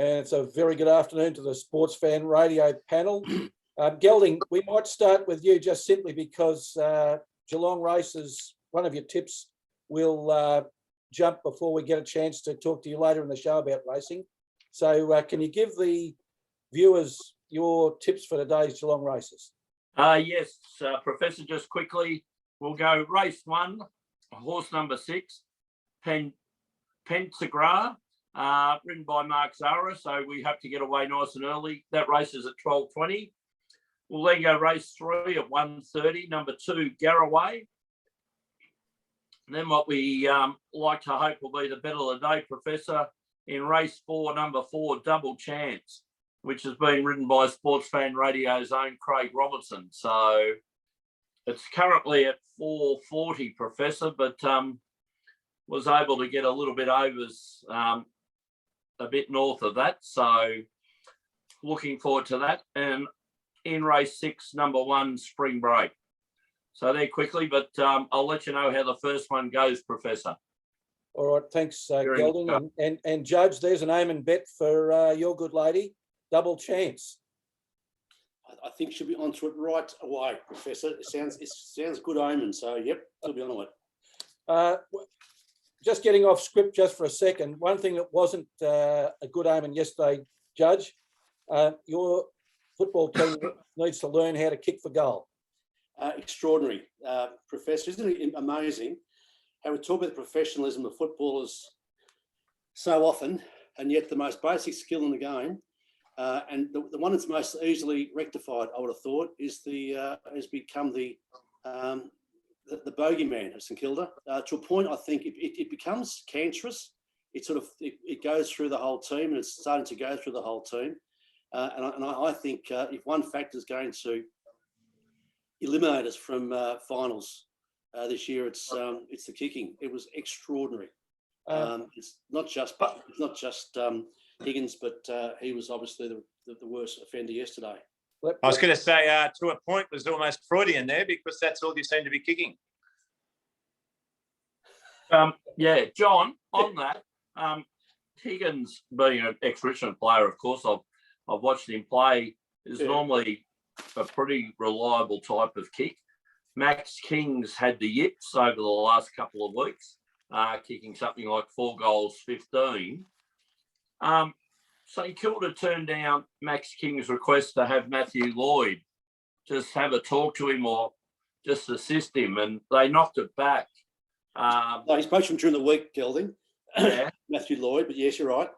And it's a very good afternoon to the Sportsfan Radio panel. Gelding, we might start with you just simply because Geelong races, one of your tips will jump before we get a chance to talk to you later in the show about racing. So can you give the viewers your tips for today's Geelong races? Yes, Professor, just quickly, we'll go race 1, horse number 6, Pensagra, ridden by Mark Zara, so we have to get away nice and early. That race is at 12:20. We'll then go race 3 at 1:30, number 2, Garraway. And then what we like to hope will be the bet of the day, Professor, in race 4, number 4, Double Chance, which has been ridden by Sportsfan Radio's own Craig Robertson. So it's currently at 4:40, Professor, but was able to get a little bit overs a bit north of that. So looking forward to that. And in race 6, number 1, Spring Break. So there quickly, but I'll let you know how the first one goes, Professor. All right, thanks, Gelding. And Judge, there's an aim and bet for your good lady, Double Chance. I think she'll be onto it right away, Professor. It sounds good omen, so yep, she'll be on it. Just getting off script just for a second, one thing that wasn't a good omen yesterday, Judge, your football team needs to learn how to kick for goal. Extraordinary, Professor. Isn't it amazing how we talk about the professionalism of footballers so often, and yet the most basic skill in the game, and the one that's most easily rectified, I would have thought, is has become the bogeyman of St Kilda, to a point. I think it becomes cancerous. It goes through the whole team, and it's starting to go through the whole team. And I think if one factor is going to eliminate us from finals this year, it's the kicking. It was extraordinary. It's not just Higgins, but he was obviously the worst offender yesterday. I was going to say, to a point, was almost Freudian there, because that's all you seem to be kicking. Yeah, John, on that, Higgins, being an ex-Richmond player, of course, I've watched him play, is normally a pretty reliable type of kick. Max King's had the yips over the last couple of weeks, kicking something like 4 goals, 15. St Kilda turned down Max King's request to have Matthew Lloyd just have a talk to him or just assist him, and they knocked it back. No, he spoke to him during the week, Gelding. Yeah. Matthew Lloyd, but yes, you're right.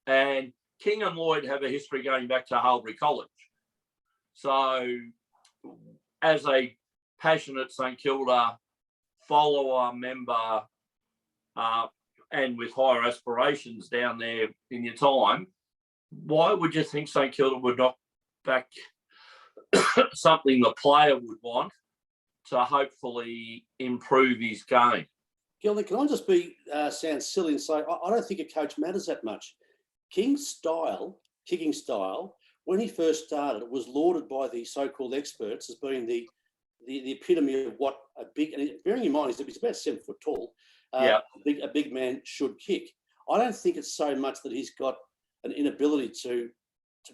And King and Lloyd have a history going back to Harbury College. So as a passionate St Kilda follower, member, and with higher aspirations down there in your time, why would you think St Kilda would knock back something the player would want to hopefully improve his game? Gelding, can I just sound silly and say I don't think a coach matters that much. King's kicking style, when he first started, it was lauded by the so-called experts as being the epitome of what a big, and bearing in mind he's about 7 foot tall, a big man should kick. I don't think it's so much that he's got an inability to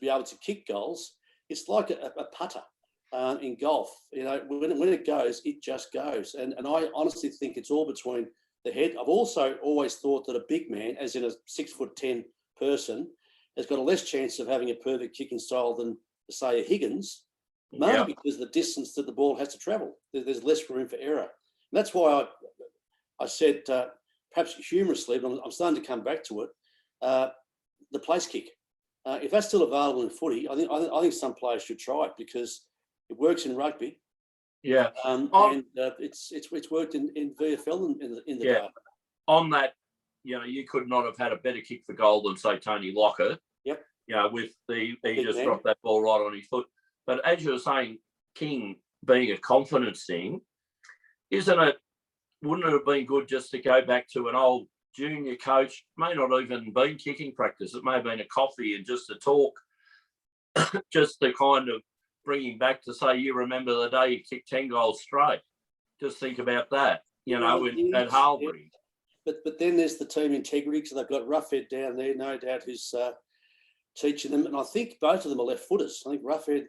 be able to kick goals. It's like a putter in golf. You know, when it goes, it just goes. And I honestly think it's all between the head. I've also always thought that a big man, as in a 6'10" person, has got a less chance of having a perfect kicking style than, say, a Higgins, mainly because of the distance that the ball has to travel. There's less room for error. And that's why I said, perhaps humorously, but I'm starting to come back to it, the place kick. If that's still available in footy, I think some players should try it because it works in rugby. Yeah. And it's worked in VFL in the day. On that, you could not have had a better kick for goal than, say, Tony Lockett. Yep. With he just dropped that ball right on his foot. But as you were saying, King being a confidence thing, wouldn't it have been good just to go back to an old junior coach, may not even been kicking practice, it may have been a coffee and just a talk, just to kind of bring him back to say, you remember the day you kicked 10 goals straight. Just think about that, at Harbury. But then there's the team integrity, because they've got Roughhead down there, no doubt, who's teaching them. And I think both of them are left-footers. I think Roughhead,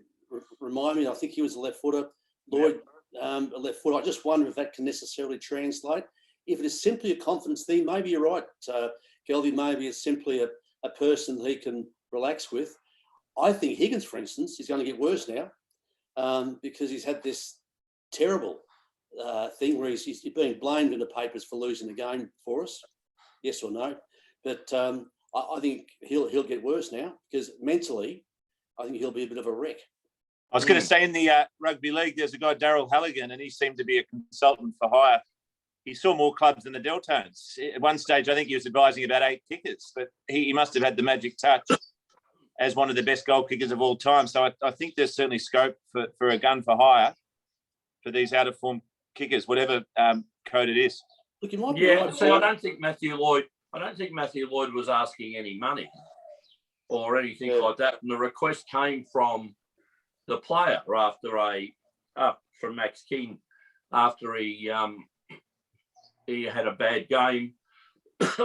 remind me, I think he was a left-footer. Lloyd, a left-footer. I just wonder if that can necessarily translate. If it is simply a confidence thing, maybe you're right, Gelding. Maybe it's simply a person that he can relax with. I think Higgins, for instance, is going to get worse now because he's had this terrible thing where he's being blamed in the papers for losing the game for us. Yes or no? But I think he'll get worse now because mentally, I think he'll be a bit of a wreck. I was going to say in the rugby league, there's a guy, Dalligan, and he seemed to be a consultant for hire. He saw more clubs than the Deltones. At one stage, I think he was advising about 8 kickers, but he must have had the magic touch as one of the best goal kickers of all time. So I think there's certainly scope for a gun for hire for these out-of-form kickers, whatever code it is. Look, you might be Yeah, right, see, I don't think Matthew Lloyd was asking any money or anything like that. And the request came from the player from Max King after he had a bad game.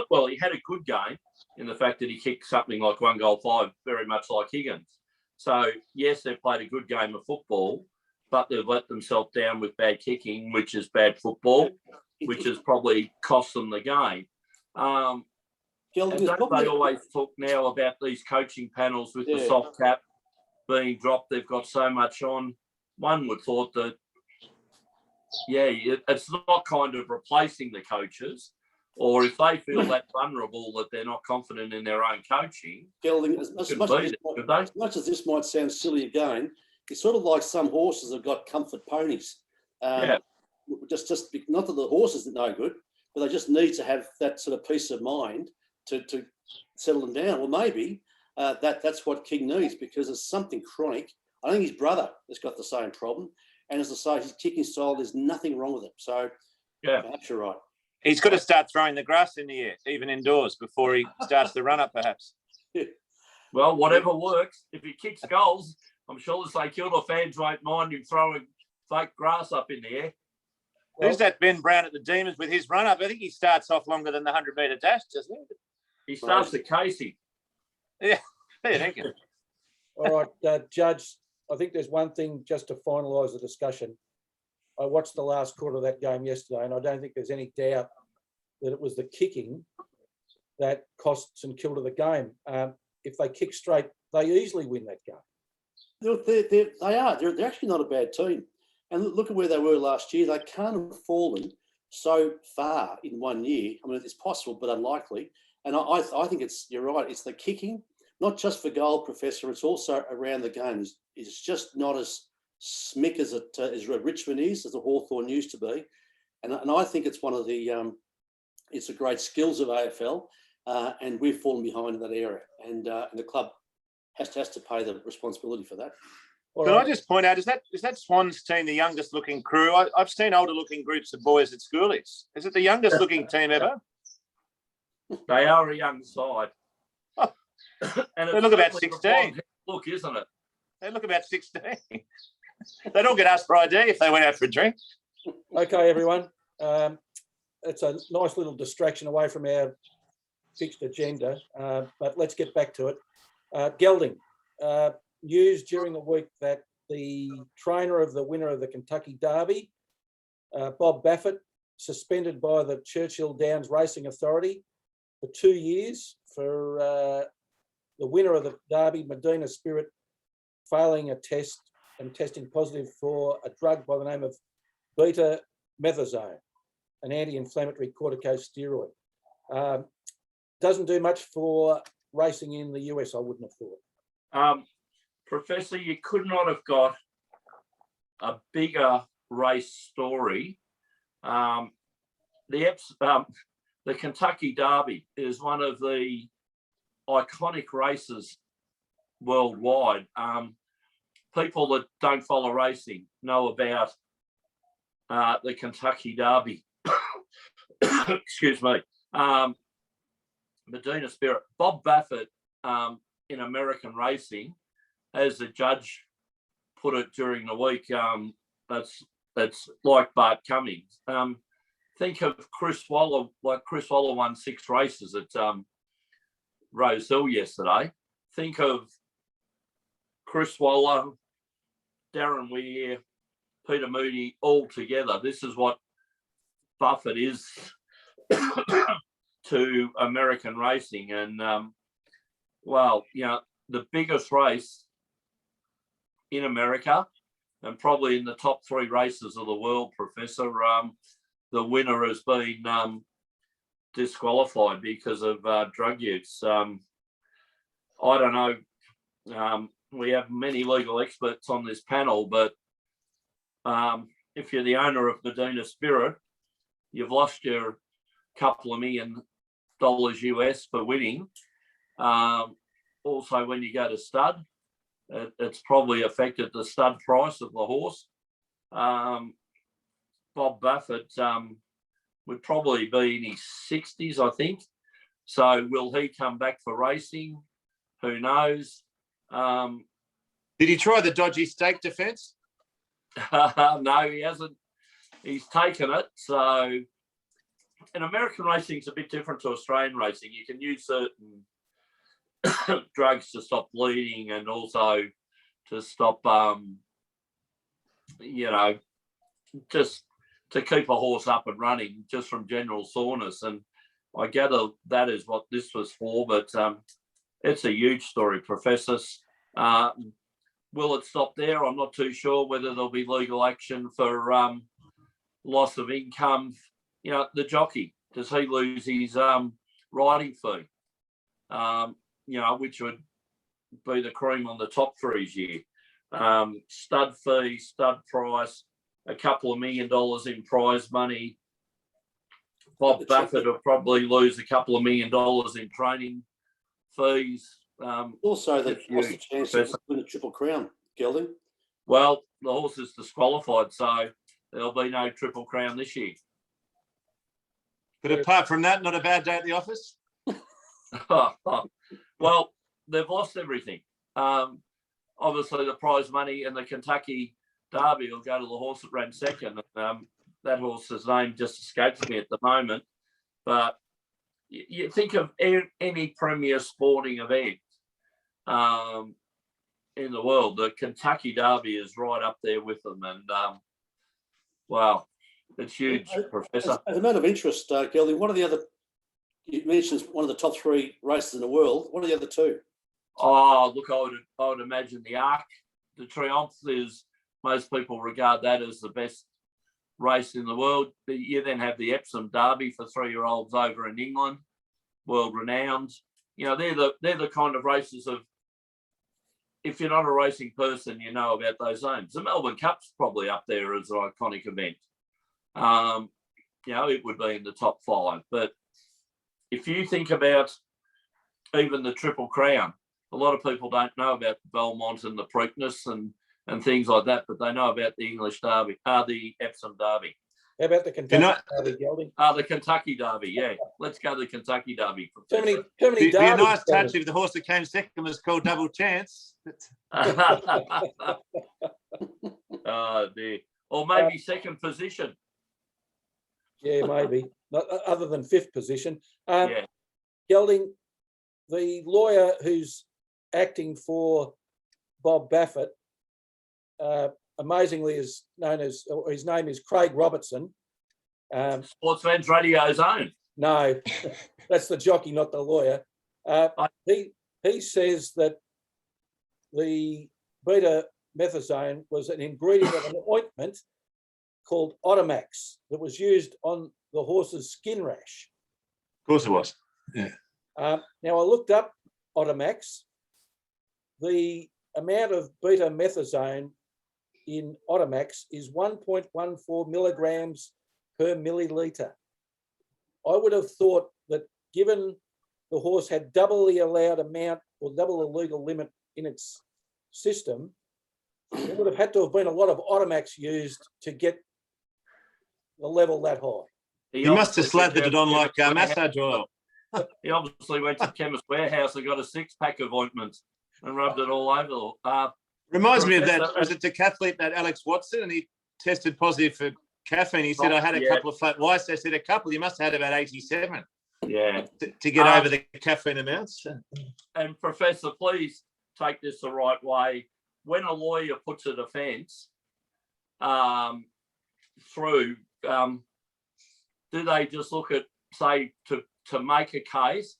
Well, he had a good game in the fact that he kicked something like 1 goal 5, very much like Higgins. So, yes, they've played a good game of football, but they've let themselves down with bad kicking, which is bad football, which has probably cost them the game. And don't they always talk now about these coaching panels with the soft cap being dropped? They've got so much on. One would thought that, it's not kind of replacing the coaches, or if they feel that vulnerable that they're not confident in their own coaching. Gelding, as much as this might sound silly again, it's sort of like some horses have got comfort ponies. Just not that the horses are no good, but they just need to have that sort of peace of mind to settle them down. Well, maybe that's what King needs because it's something chronic. I think his brother has got the same problem. And as I say, his kicking style, there's nothing wrong with it. So, perhaps you're right. He's got to start throwing the grass in the air, even indoors, before he starts the run-up, perhaps. Well, whatever works. If he kicks goals, I'm sure the St Kilda fans won't mind him throwing fake grass up in the air. Who's that Ben Brown at the Demons with his run-up? I think he starts off longer than the 100-metre dash, doesn't he? He starts at Casey. Yeah, thank you. All right, Judge, I think there's one thing just to finalise the discussion. I watched the last quarter of that game yesterday, and I don't think there's any doubt that it was the kicking that cost St Kilda the game. If they kick straight, they easily win that game. They are. They're actually not a bad team. And look at where they were last year. They can't have fallen so far in 1 year. I mean, it's possible, but unlikely. And I think you're right. It's the kicking, not just for goal, Professor. It's also around the game. It's just not as smick as Richmond is, as the Hawthorn used to be. And I think it's one of the it's the great skills of AFL, and we've fallen behind in that area. And the club has to pay the responsibility for that. Can I just point out, is that Swans team the youngest looking crew? I've seen older looking groups of boys at schoolies. Is it the youngest looking team ever? They are a young side. And they look about 16. Look, isn't it? They look about 16. They don't get asked for ID if they went out for a drink. Okay, everyone. It's a nice little distraction away from our fixed agenda, but let's get back to it. Gelding, news during the week that the trainer of the winner of the Kentucky Derby, Bob Baffert, suspended by the Churchill Downs Racing Authority for 2 years for the winner of the Derby, Medina Spirit, failing a test and testing positive for a drug by the name of beta-methazone, an anti-inflammatory corticosteroid. Doesn't do much for racing in the US, I wouldn't have thought. Professor, you could not have got a bigger race story. The Kentucky Derby is one of the iconic races worldwide. People that don't follow racing know about the Kentucky Derby. Excuse me. Medina Spirit. Bob Baffert in American racing, as the judge put it during the week, that's like Bart Cummings. Think of Chris Waller, like Chris Waller won 6 races at Rose Hill yesterday. think of Chris Waller, Darren Weir, Peter Mooney all together. This is what Baffert is to American racing. And, the biggest race in America, and probably in the top 3 races of the world, Professor, the winner has been disqualified because of drug use. I don't know. We have many legal experts on this panel, but if you're the owner of Medina Spirit, you've lost your couple of $1 million US for winning. Also, when you go to stud, it's probably affected the stud price of the horse. Bob Baffert would probably be in his 60s, I think. So will he come back for racing? Who knows? Did he try the dodgy stake defence? No, he hasn't. He's taken it. So, and American racing is a bit different to Australian racing. You can use certain drugs to stop bleeding and also to stop, just to keep a horse up and running just from general soreness. And I gather that is what this was for, but it's a huge story, Professors. Will it stop there? I'm not too sure whether there'll be legal action for loss of income. The jockey, does he lose his riding fee? Which would be the cream on the top for his year. Stud fee, stud price, a couple of $1 million in prize money. Bob Baffert will probably lose a couple of $1 million in training fees. Also, what's the chance to win a Triple Crown, Gelding? Well, the horse is disqualified, so there'll be no Triple Crown this year. But apart from that, not a bad day at the office? Well, they've lost everything. Obviously, the prize money and the Kentucky Derby will go to the horse that ran second. That horse's name just escapes me at the moment. But you think of any premier sporting event in the world, the Kentucky Derby is right up there with them. And, wow, it's huge, Professor. As a matter of interest, Gelding, what are the other, you mentioned one of the top 3 races in the world. What are the other 2? Oh, look, I would imagine the Arc de Triomphe is, most people regard that as the best race in the world. You then have the Epsom Derby for 3-year-olds over in England, world renowned. They're the kind of races of, if you're not a racing person, you know about those names. The Melbourne Cup's probably up there as an iconic event. It would be in the top 5. But if you think about even the Triple Crown, a lot of people don't know about Belmont and the Preakness and things like that, but they know about the English Derby, the Epsom Derby. How about the Kentucky Derby, Gelding? The Kentucky Derby, yeah. Let's go to the Kentucky Derby. Too many It'd be a nice derbies, touch if the horse that came second was called Double Chance. Oh, dear. Or maybe second position. Yeah, maybe. Not, other than 5th position. Yeah. Gelding, the lawyer who's acting for Bob Baffert, amazingly is known as, or his name is Craig Robertson. Sportsfan Radio's own. No, that's the jockey, not the lawyer. He says that the beta-methazone was an ingredient of an ointment called Otomax that was used on the horse's skin rash. Of course it was. Yeah. Now, I looked up Otomax. The amount of beta-methazone in Otomax is 1.14 milligrams per milliliter. I would have thought that given the horse had double the allowed amount or double the legal limit in its system, there would have had to have been a lot of Otomax used to get the level that high. He must have slathered it on like massage oil. He obviously went to Chemist Warehouse and got a 6-pack of ointment and rubbed it all over. Reminds me of that, was it decathlete, that Alex Watson, and he tested positive for caffeine. He said, I had a couple of flat whites. They said, a couple, you must have had about 87. Yeah. to get over the caffeine amounts. And Professor, please take this the right way. When a lawyer puts a defence through, do they just look at, say, to make a case,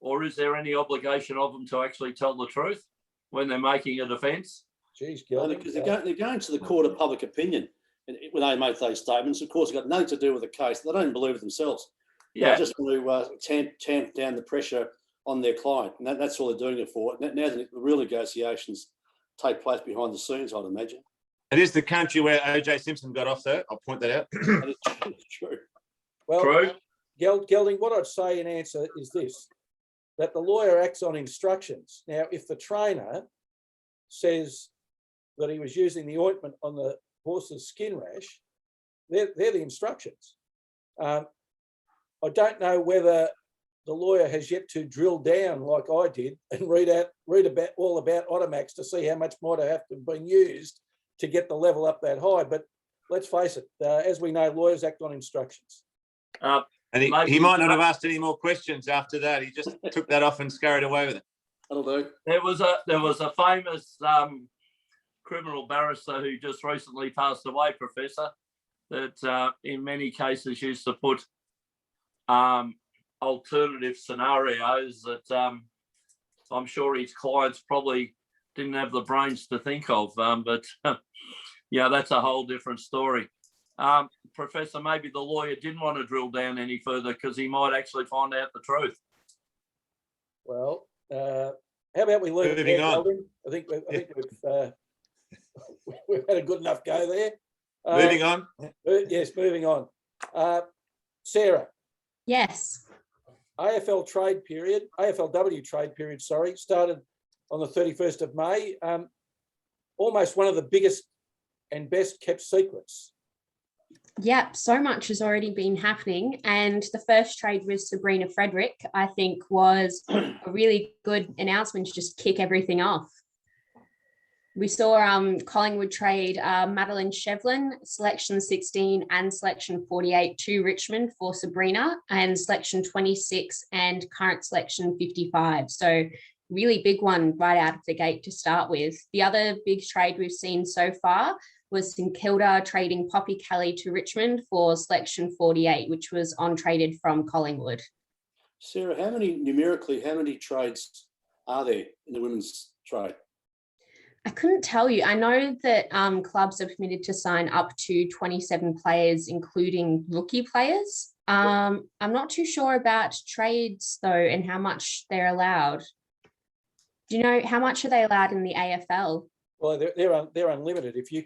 or is there any obligation of them to actually tell the truth when they're making a defence? Geez, Because they're going to the court of public opinion when they make those statements. Of course, it's got nothing to do with the case. They don't believe it themselves. Yeah. They just want to tamp down the pressure on their client. And that's all they're doing it for. Now the real negotiations take place behind the scenes, I'd imagine. It is the country where O.J. Simpson got off, though. I'll point that out. That is true. Well, True. Gelding, what I'd say in answer is this, that the lawyer acts on instructions. Now, if the trainer says that he was using the ointment on the horse's skin rash, they're the instructions. I don't know whether the lawyer has yet to drill down like I did and read about all about Otomax to see how much might have to have been used to get the level up that high. But let's face it, as we know, lawyers act on instructions. And he might not have asked any more questions after that. He just took that off and scurried away with it. That'll do. There was a famous criminal barrister who just recently passed away, Professor, that in many cases used to put alternative scenarios that I'm sure his clients probably didn't have the brains to think of. But yeah, that's a whole different story. Professor, maybe the lawyer didn't want to drill down any further because he might actually find out the truth. Well, how about we leave Moving it there, on. Gelding? I think we've had a good enough go there. Moving on. Yes, moving on. Sarah, Yes. AFLW trade period, started on the 31st of May. Almost one of the biggest and best kept secrets. Yep, so much has already been happening. And the first trade with Sabrina Frederick, I think, was a really good announcement to just kick everything off. We saw Collingwood trade Madeline Shevlin, selection 16 and selection 48 to Richmond for Sabrina, and selection 26 and current selection 55. So really big one right out of the gate to start with. The other big trade we've seen so far was St Kilda trading Poppy Kelly to Richmond for selection 48, which was on traded from Collingwood. Sarah, how many trades are there in the women's trade? I couldn't tell you. I know that clubs are permitted to sign up to 27 players, including rookie players. I'm not too sure about trades though, and how much they're allowed. Do you know how much are they allowed in the AFL? Well, they're unlimited. If you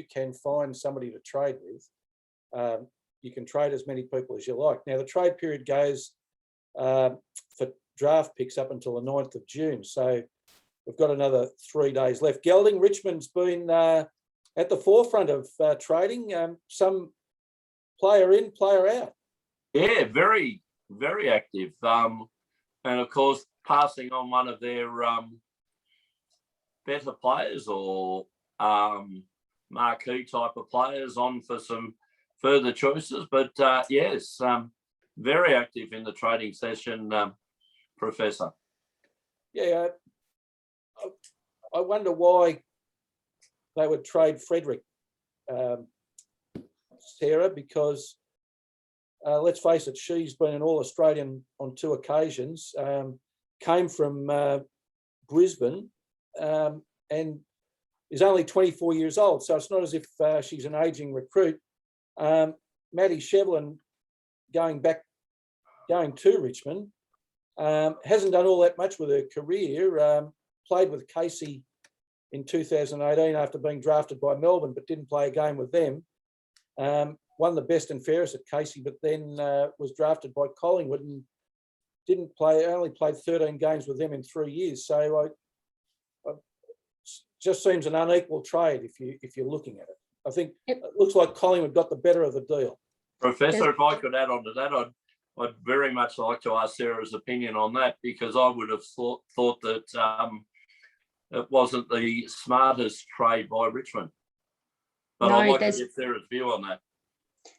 can find somebody to trade with, you can trade as many people as you like. Now the trade period goes for draft picks up until the 9th of June. So we've got another 3 days left. Gelding, Richmond's been at the forefront of trading. Some player in, player out. Yeah, very, very active. And of course, passing on one of their better players or marquee type of players on for some further choices. But yes, very active in the trading session, Professor. Yeah, I wonder why they would trade Frederick, Sarah, because let's face it, she's been an All-Australian on 2 occasions, came from Brisbane, and is only 24 years old. So it's not as if she's an aging recruit. Maddie Shevlin going to Richmond, hasn't done all that much with her career. Played with Casey in 2018 after being drafted by Melbourne, but didn't play a game with them. Won the best and fairest at Casey, but then was drafted by Collingwood and didn't play. Only played 13 games with them in 3 years. So just seems an unequal trade if you're looking at it. I think it looks like Collingwood got the better of the deal. Professor, if I could add on to that, I'd very much like to ask Sarah's opinion on that, because I would have thought that it wasn't the smartest trade by Richmond. But I'd like to get Sarah's view on that.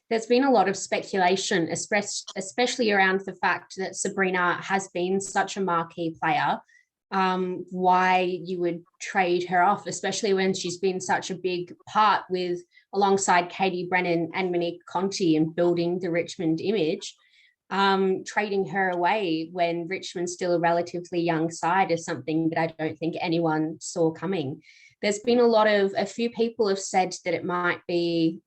There's been a lot of speculation, especially around the fact that Sabrina has been such a marquee player. Why you would trade her off, especially when she's been such a big part with alongside Katie Brennan and Monique Conti in building the Richmond image. Trading her away when Richmond's still a relatively young side is something that I don't think anyone saw coming. There's been a few people have said that it might be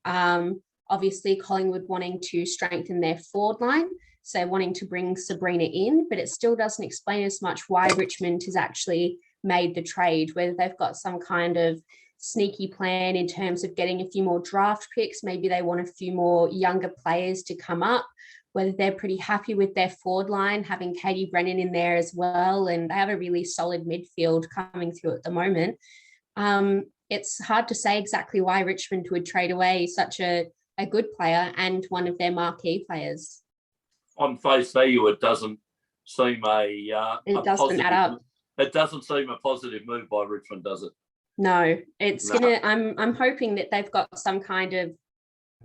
obviously Collingwood wanting to strengthen their forward line, so wanting to bring Sabrina in, but it still doesn't explain as much why Richmond has actually made the trade, whether they've got some kind of sneaky plan in terms of getting a few more draft picks, maybe they want a few more younger players to come up, whether they're pretty happy with their forward line, having Katie Brennan in there as well, and they have a really solid midfield coming through at the moment. It's hard to say exactly why Richmond would trade away such a good player and one of their marquee players. On face value, it doesn't seem It doesn't add up. It doesn't seem a positive move by Richmond, does it? No, it's gonna. I'm hoping that they've got some kind of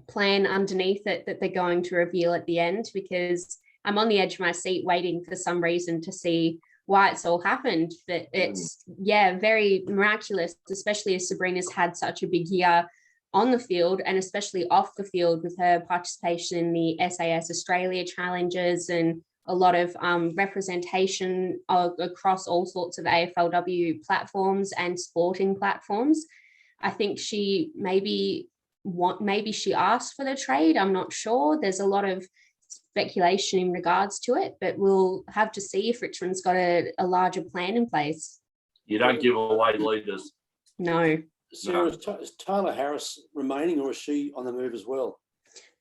plan underneath it that they're going to reveal at the end, because I'm on the edge of my seat waiting for some reason to see why it's all happened. But it's very miraculous, especially as Sabrina's had such a big year on the field and especially off the field with her participation in the SAS Australia challenges and a lot of representation across all sorts of AFLW platforms and sporting platforms. I think she maybe she asked for the trade. I'm not sure. There's a lot of speculation in regards to it, but we'll have to see if Richmond's got a larger plan in place. You don't give away leaders. No. Sarah, is Taylor Harris remaining, or is she on the move as well?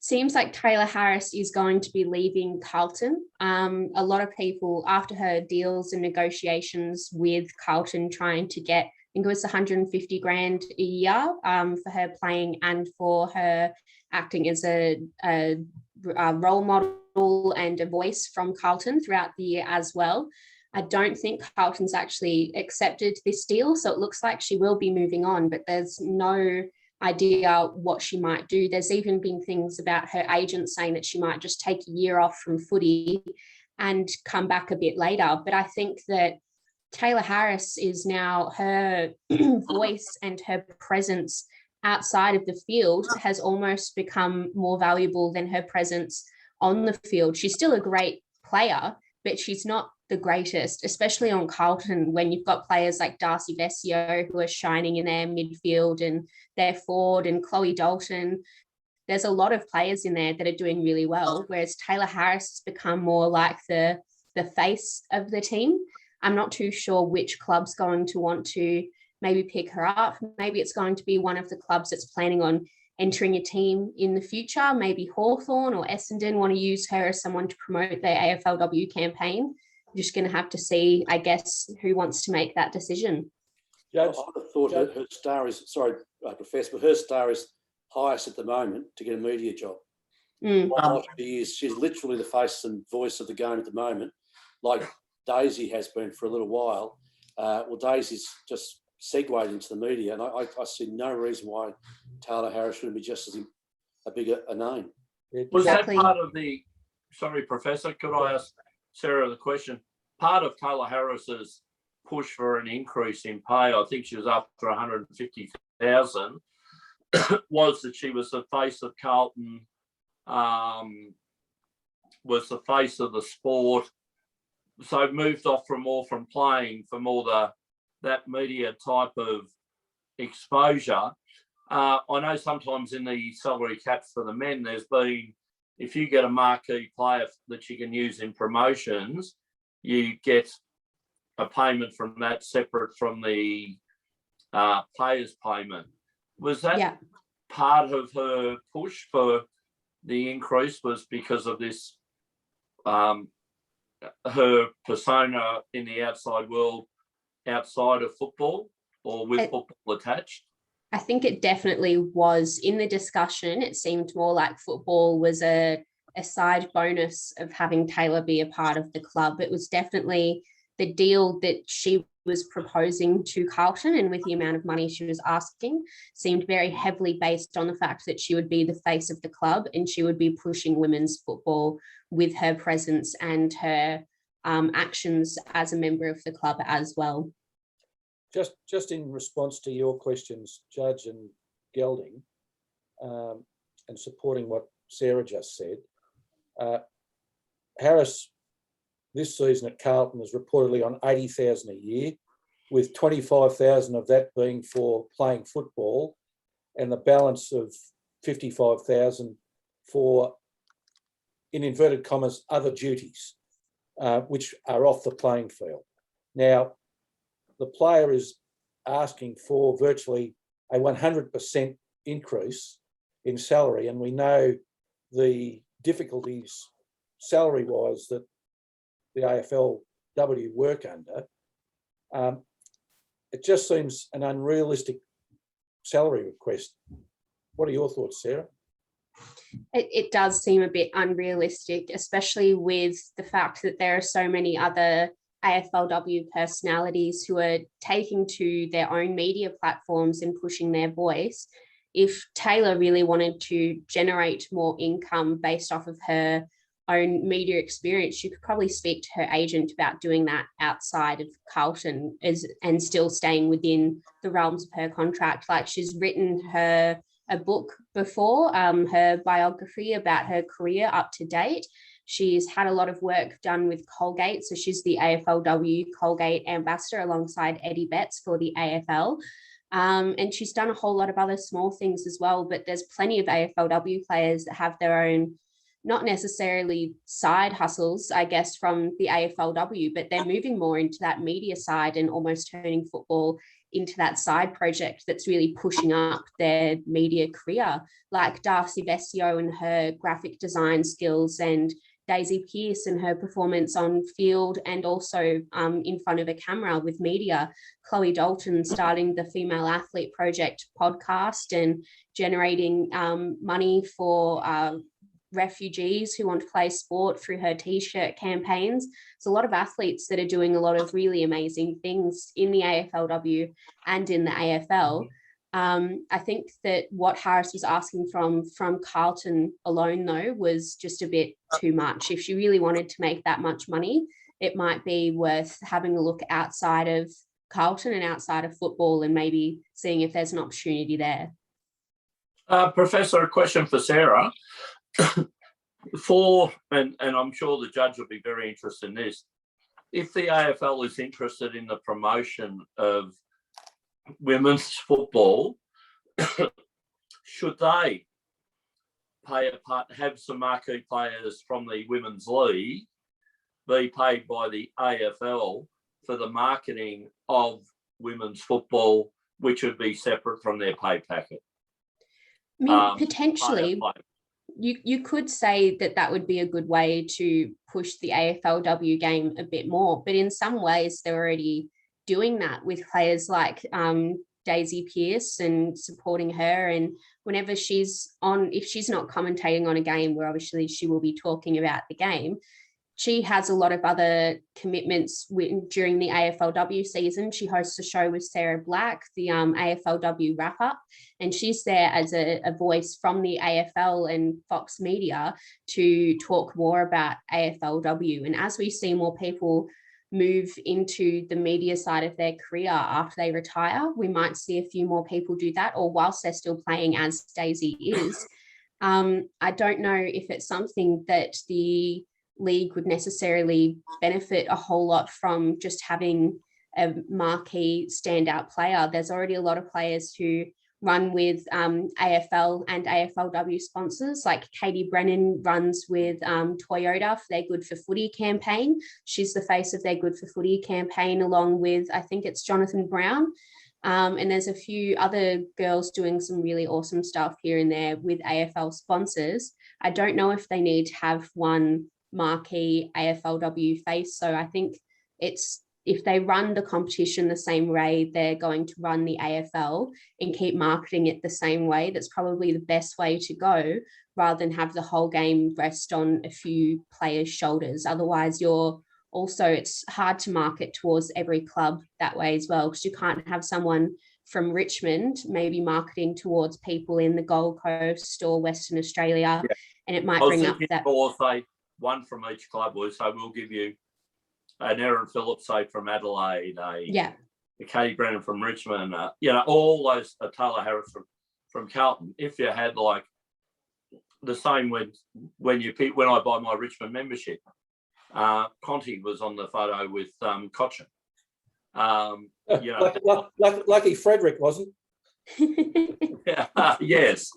Seems like Taylor Harris is going to be leaving Carlton. A lot of people, after her deals and negotiations with Carlton, trying to get, I think it was 150 grand a year for her playing and for her acting as a role model and a voice from Carlton throughout the year as well. I don't think Carlton's actually accepted this deal, so it looks like she will be moving on, but there's no idea what she might do. There's even been things about her agent saying that she might just take a year off from footy and come back a bit later. But I think that Taylor Harris is now, her voice and her presence outside of the field has almost become more valuable than her presence on the field. She's still a great player, but she's not the greatest, especially on Carlton, when you've got players like Darcy Vescio who are shining in their midfield and their forward, and Chloe Dalton. There's a lot of players in there that are doing really well, whereas Taylor Harris has become more like the face of the team. I'm not too sure which club's going to want to maybe pick her up. Maybe it's going to be one of the clubs that's planning on entering a team in the future. Maybe Hawthorn or Essendon want to use her as someone to promote their AFLW campaign. You're just going to have to see, I guess, who wants to make that decision. Judge, I would have thought her star is, sorry, Professor, but her star is highest at the moment to get a media job. She's literally the face and voice of the game at the moment, like Daisy has been for a little while. Well, Daisy's just segued into the media, and I see no reason why Taylor Harris shouldn't be just as a bigger a name. Was that part of the, sorry, Professor, could I ask Sarah the question? Part of Taylor Harris's push for an increase in pay, I think she was up for 150,000, was that she was the face of Carlton, was the face of the sport, so moved off from playing for more that media type of exposure. I know sometimes in the salary caps for the men, there's been, if you get a marquee player that you can use in promotions, you get a payment from that separate from the players' payment. Was that part of her push for the increase, was because of this, her persona in the outside world, outside of football, or with football attached? I think it definitely was. In the discussion, it seemed more like football was a side bonus of having Taylor be a part of the club. It was definitely the deal that she was proposing to Carlton, and with the amount of money she was asking, seemed very heavily based on the fact that she would be the face of the club and she would be pushing women's football with her presence and her actions as a member of the club as well. Just in response to your questions, Judge and Gelding, and supporting what Sarah just said, Harris this season at Carlton is reportedly on 80,000 a year, with 25,000 of that being for playing football, and the balance of 55,000 for, in inverted commas, other duties, which are off the playing field. Now, the player is asking for virtually a 100% increase in salary, and we know the difficulties salary-wise that the AFLW work under. It just seems an unrealistic salary request. What are your thoughts, Sarah? It does seem a bit unrealistic, especially with the fact that there are so many other AFLW personalities who are taking to their own media platforms and pushing their voice. If Taylor really wanted to generate more income based off of her own media experience, she could probably speak to her agent about doing that outside of Carlton and still staying within the realms of her contract. Like, she's written a book before, her biography about her career up to date. She's had a lot of work done with Colgate. So she's the AFLW Colgate ambassador alongside Eddie Betts for the AFL. And she's done a whole lot of other small things as well, but there's plenty of AFLW players that have their own, not necessarily side hustles, I guess, from the AFLW, but they're moving more into that media side and almost turning football into that side project that's really pushing up their media career, like Darcy Vesio and her graphic design skills, and Daisy Pearce and her performance on field and also in front of a camera with media. Chloe Dalton starting the Female Athlete Project podcast and generating money for refugees who want to play sport through her t-shirt campaigns. There's a lot of athletes that are doing a lot of really amazing things in the AFLW and in the AFL. I think that what Harris was asking from Carlton alone, though, was just a bit too much. If she really wanted to make that much money, it might be worth having a look outside of Carlton and outside of football and maybe seeing if there's an opportunity there. Professor, a question for Sarah. And I'm sure the judge will be very interested in this, if the AFL is interested in the promotion of women's football, should they have some marquee players from the Women's League be paid by the AFL for the marketing of women's football, which would be separate from their pay packet? I mean, potentially, you could say that would be a good way to push the AFLW game a bit more, but in some ways they're already doing that with players like Daisy Pearce and supporting her. And whenever she's on, if she's not commentating on a game where obviously she will be talking about the game, she has a lot of other commitments during the AFLW season. She hosts a show with Sarah Black, the AFLW wrap-up, and she's there as a voice from the AFL and Fox Media to talk more about AFLW. And as we see more people move into the media side of their career after they retire, we might see a few more people do that, or whilst they're still playing, as Daisy is. I don't know if it's something that the league would necessarily benefit a whole lot from, just having a marquee standout player. There's already a lot of players who run with AFL and AFLW sponsors, like Katie Brennan runs with Toyota for their Good for Footy campaign. She's the face of their Good for Footy campaign, along with, I think it's Jonathan Brown. And there's a few other girls doing some really awesome stuff here and there with AFL sponsors. I don't know if they need to have one marquee AFLW face. So I think if they run the competition the same way they're going to run the AFL and keep marketing it the same way, that's probably the best way to go, rather than have the whole game rest on a few players' shoulders. Otherwise, you're also it's hard to market towards every club that way as well, because you can't have someone from Richmond maybe marketing towards people in the Gold Coast or Western Australia, and it might bring up that. Or say one from each club, so we'll give you an Aaron Phillips, say from Adelaide, a Katie Brennan from Richmond, all those, Taylor Harris from Carlton. If you had like the same when I buy my Richmond membership, Conti was on the photo with Cochin. Lucky Frederick wasn't. Yes.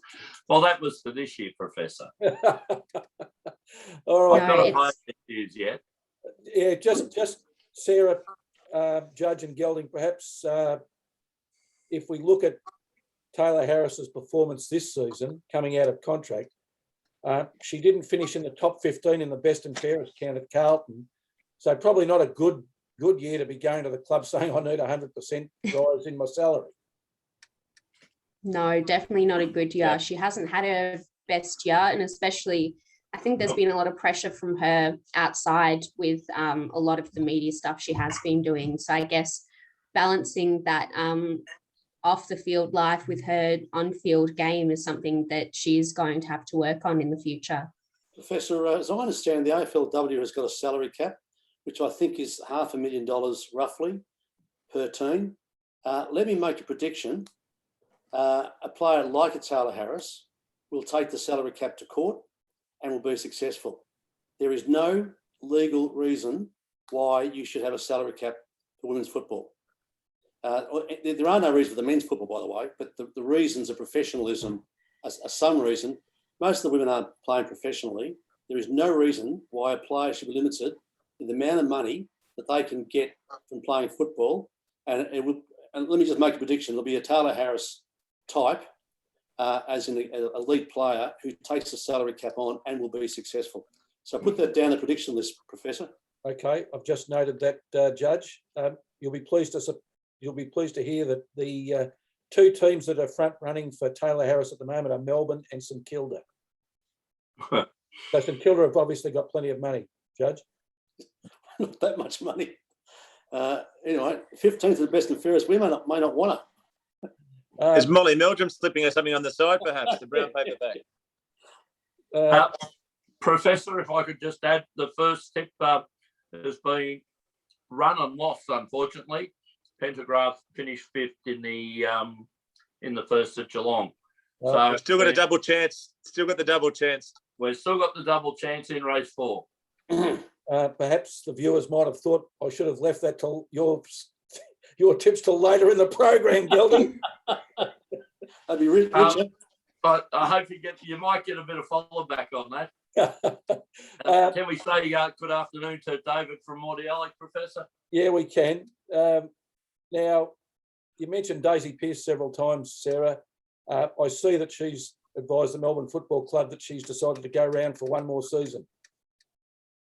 Well, that was for this year, Professor. All right. I've got to pay this year's yet. Yeah, just Sarah, Judge and Gelding, perhaps if we look at Taylor Harris's performance this season coming out of contract, she didn't finish in the top 15 in the best and fairest count at Carlton. So probably not a good year to be going to the club saying I need 100% rise in my salary. No, definitely not a good year. Yeah. She hasn't had her best year, and especially I think there's been a lot of pressure from her outside with a lot of the media stuff she has been doing. So I guess balancing that off the field life with her on-field game is something that she's going to have to work on in the future. Professor, as I understand, the AFLW has got a salary cap, which I think is $500,000 roughly per team. Let me make a prediction. A player like Taylor Harris will take the salary cap to court and will be successful. There is no legal reason why you should have a salary cap for women's football. There are no reasons for the men's football, by the way, but the reasons of professionalism are some reason. Most of the women aren't playing professionally. There is no reason why a player should be limited in the amount of money that they can get from playing football. And let me just make a prediction. There'll be a Taylor Harris type as an elite player who takes the salary cap on and will be successful. So put that down the prediction list, Professor. Okay, I've just noted that, Judge. You'll be pleased to hear that the two teams that are front running for Taylor Harris at the moment are Melbourne and St Kilda. So St Kilda have obviously got plenty of money, Judge. Not that much money. Anyway, 15th of the best and fairest. We may not want to. Is Molly Meldrum slipping us something on the side, perhaps, the brown paper bag? Professor, if I could just add, the first tip has been run and lost, unfortunately. Pentagraph finished 5th in the first at Geelong. So we've still got a double chance. Still got the double chance. We've still got the double chance in race 4. Perhaps the viewers might have thought I should have left that till your tips till later in the program, Gelding. That'd be rich. But I hope you might get a bit of follow back on that. Can we say good afternoon to David from Mordialloc, Professor? Yeah, we can. Now, you mentioned Daisy Pearce several times, Sarah. I see that she's advised the Melbourne Football Club that she's decided to go around for one more season.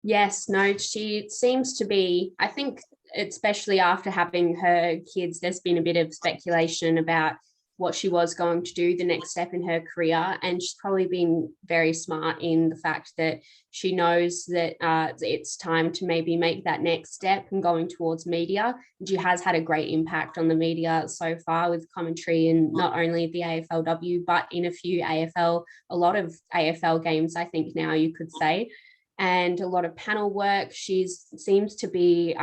Yes, no, she seems to be, I think, especially after having her kids, there's been a bit of speculation about what she was going to do the next step in her career. And she's probably been very smart in the fact that she knows that it's time to maybe make that next step and going towards media. And she has had a great impact on the media so far with commentary in not only the AFLW, but in a lot of AFL games, I think now you could say. And a lot of panel work. She seems to be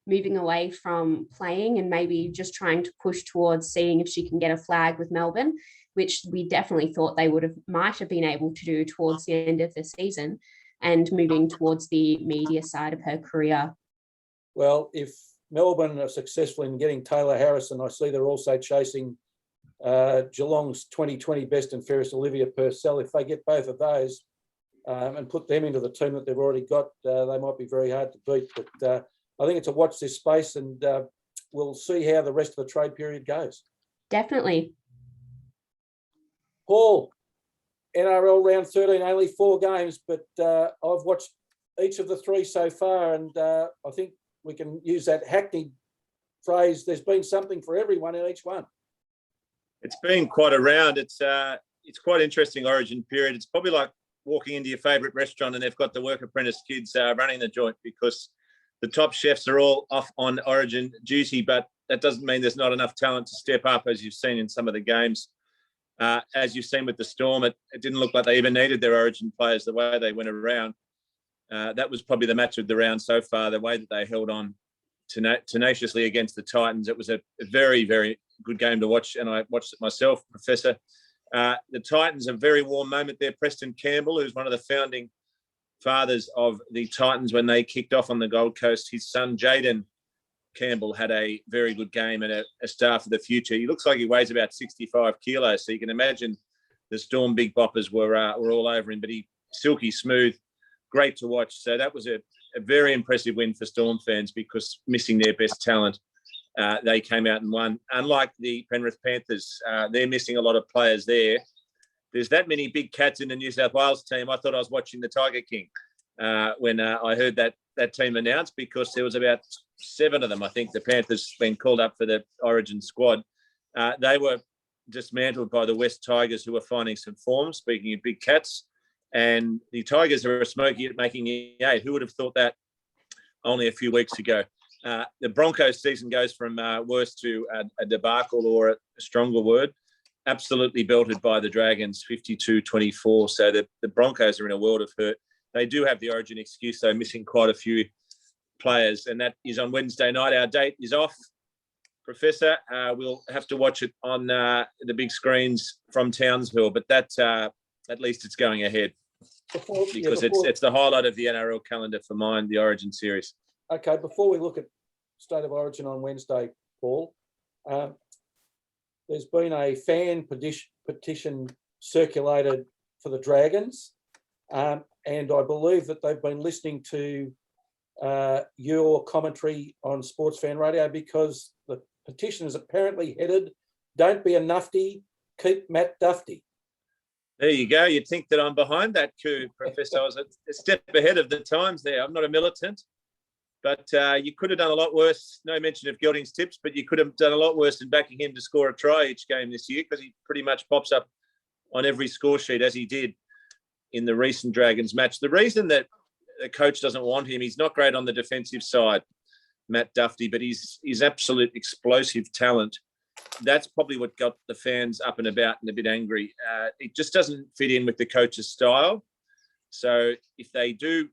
moving away from playing and maybe just trying to push towards seeing if she can get a flag with Melbourne, which we definitely thought they might have been able to do towards the end of the season, and moving towards the media side of her career. Well, if Melbourne are successful in getting Taylor Harris, and I see they're also chasing Geelong's 2020 best and fairest Olivia Purcell, if they get both of those, and put them into the team that they've already got, they might be very hard to beat. But I think it's a watch this space, and we'll see how the rest of the trade period goes. Definitely. Paul, NRL round 13, only 4 games, but I've watched each of the 3 so far, and I think we can use that hackneyed phrase, there's been something for everyone in each one. It's been quite a round. It's quite interesting origin period. It's probably like walking into your favourite restaurant and they've got the work apprentice kids running the joint, because the top chefs are all off on Origin duty, but that doesn't mean there's not enough talent to step up, as you've seen in some of the games. As you've seen with the Storm, it didn't look like they even needed their Origin players the way they went around. That was probably the match of the round so far, the way that they held on tenaciously against the Titans. It was a very, very good game to watch, and I watched it myself, Professor. The Titans, a very warm moment there. Preston Campbell, who's one of the founding fathers of the Titans when they kicked off on the Gold Coast, his son Jaden Campbell had a very good game and a star for the future. He looks like he weighs about 65 kilos, so you can imagine the Storm big boppers were all over him, but he silky smooth, great to watch. So that was a very impressive win for Storm fans, because missing their best talent, they came out and won. Unlike the Penrith Panthers, they're missing a lot of players there. There's that many big cats in the New South Wales team. I thought I was watching the Tiger King when I heard that team announced, because there was about 7 of them. I think the Panthers been called up for the Origin squad. They were dismantled by the West Tigers, who were finding some form, speaking of big cats. And the Tigers are smoky at making 8. Who would have thought that only a few weeks ago? The Broncos season goes from worse to a debacle, or a stronger word. Absolutely belted by the Dragons, 52-24. So the Broncos are in a world of hurt. They do have the Origin excuse, though, missing quite a few players, and that is on Wednesday night. Our date is off, Professor. We'll have to watch it on the big screens from Townsville, but that at least it's going ahead, because it's the highlight of the NRL calendar for mine, the Origin series. Okay, before we look at State of Origin on Wednesday, Paul, there's been a fan petition circulated for the Dragons, and I believe that they've been listening to your commentary on Sportsfan Radio, because the petition is apparently headed, "Don't be a nufty, keep Matt Dufty." There you go. You'd think that I'm behind that coup, Professor. I was a step ahead of the times there. I'm not a militant, but you could have done a lot worse. No mention of Gelding's tips, but you could have done a lot worse than backing him to score a try each game this year, because he pretty much pops up on every score sheet, as he did in the recent Dragons match. The reason that the coach doesn't want him, he's not great on the defensive side, Matt Dufty, but he's absolute explosive talent. That's probably what got the fans up and about and a bit angry. It just doesn't fit in with the coach's style. So if they do,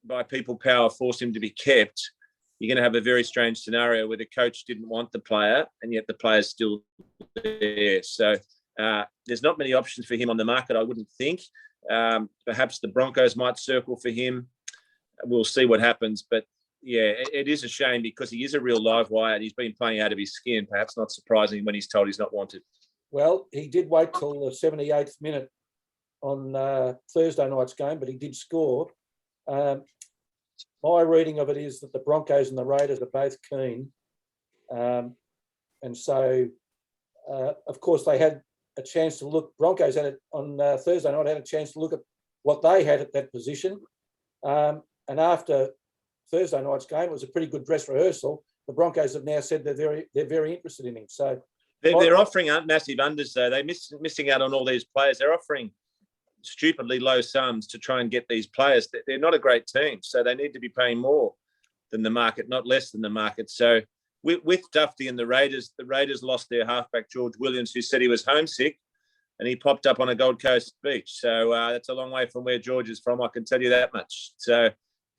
by people power, force him to be kept, you're going to have a very strange scenario where the coach didn't want the player, and yet the player's still there. So there's not many options for him on the market, I wouldn't think. Perhaps the Broncos might circle for him. We'll see what happens. But yeah, it is a shame, because he is a real live wire. He's been playing out of his skin, perhaps not surprising when he's told he's not wanted. Well, he did wait till the 78th minute on Thursday night's game, but he did score. My reading of it is that the Broncos and the Raiders are both keen. And so, of course, they had a chance to look. Broncos had it on Thursday night, had a chance to look at what they had at that position. And after Thursday night's game, it was a pretty good dress rehearsal. The Broncos have now said they're very interested in him. So they're offering massive unders, though. They're missing out on all these players. They're offering stupidly low sums to try and get these players. They're not a great team, so they need to be paying more than the market, not less than the market. So with Dufty and the Raiders lost their halfback, George Williams, who said he was homesick, and he popped up on a Gold Coast beach. So that's a long way from where George is from, I can tell you that much. So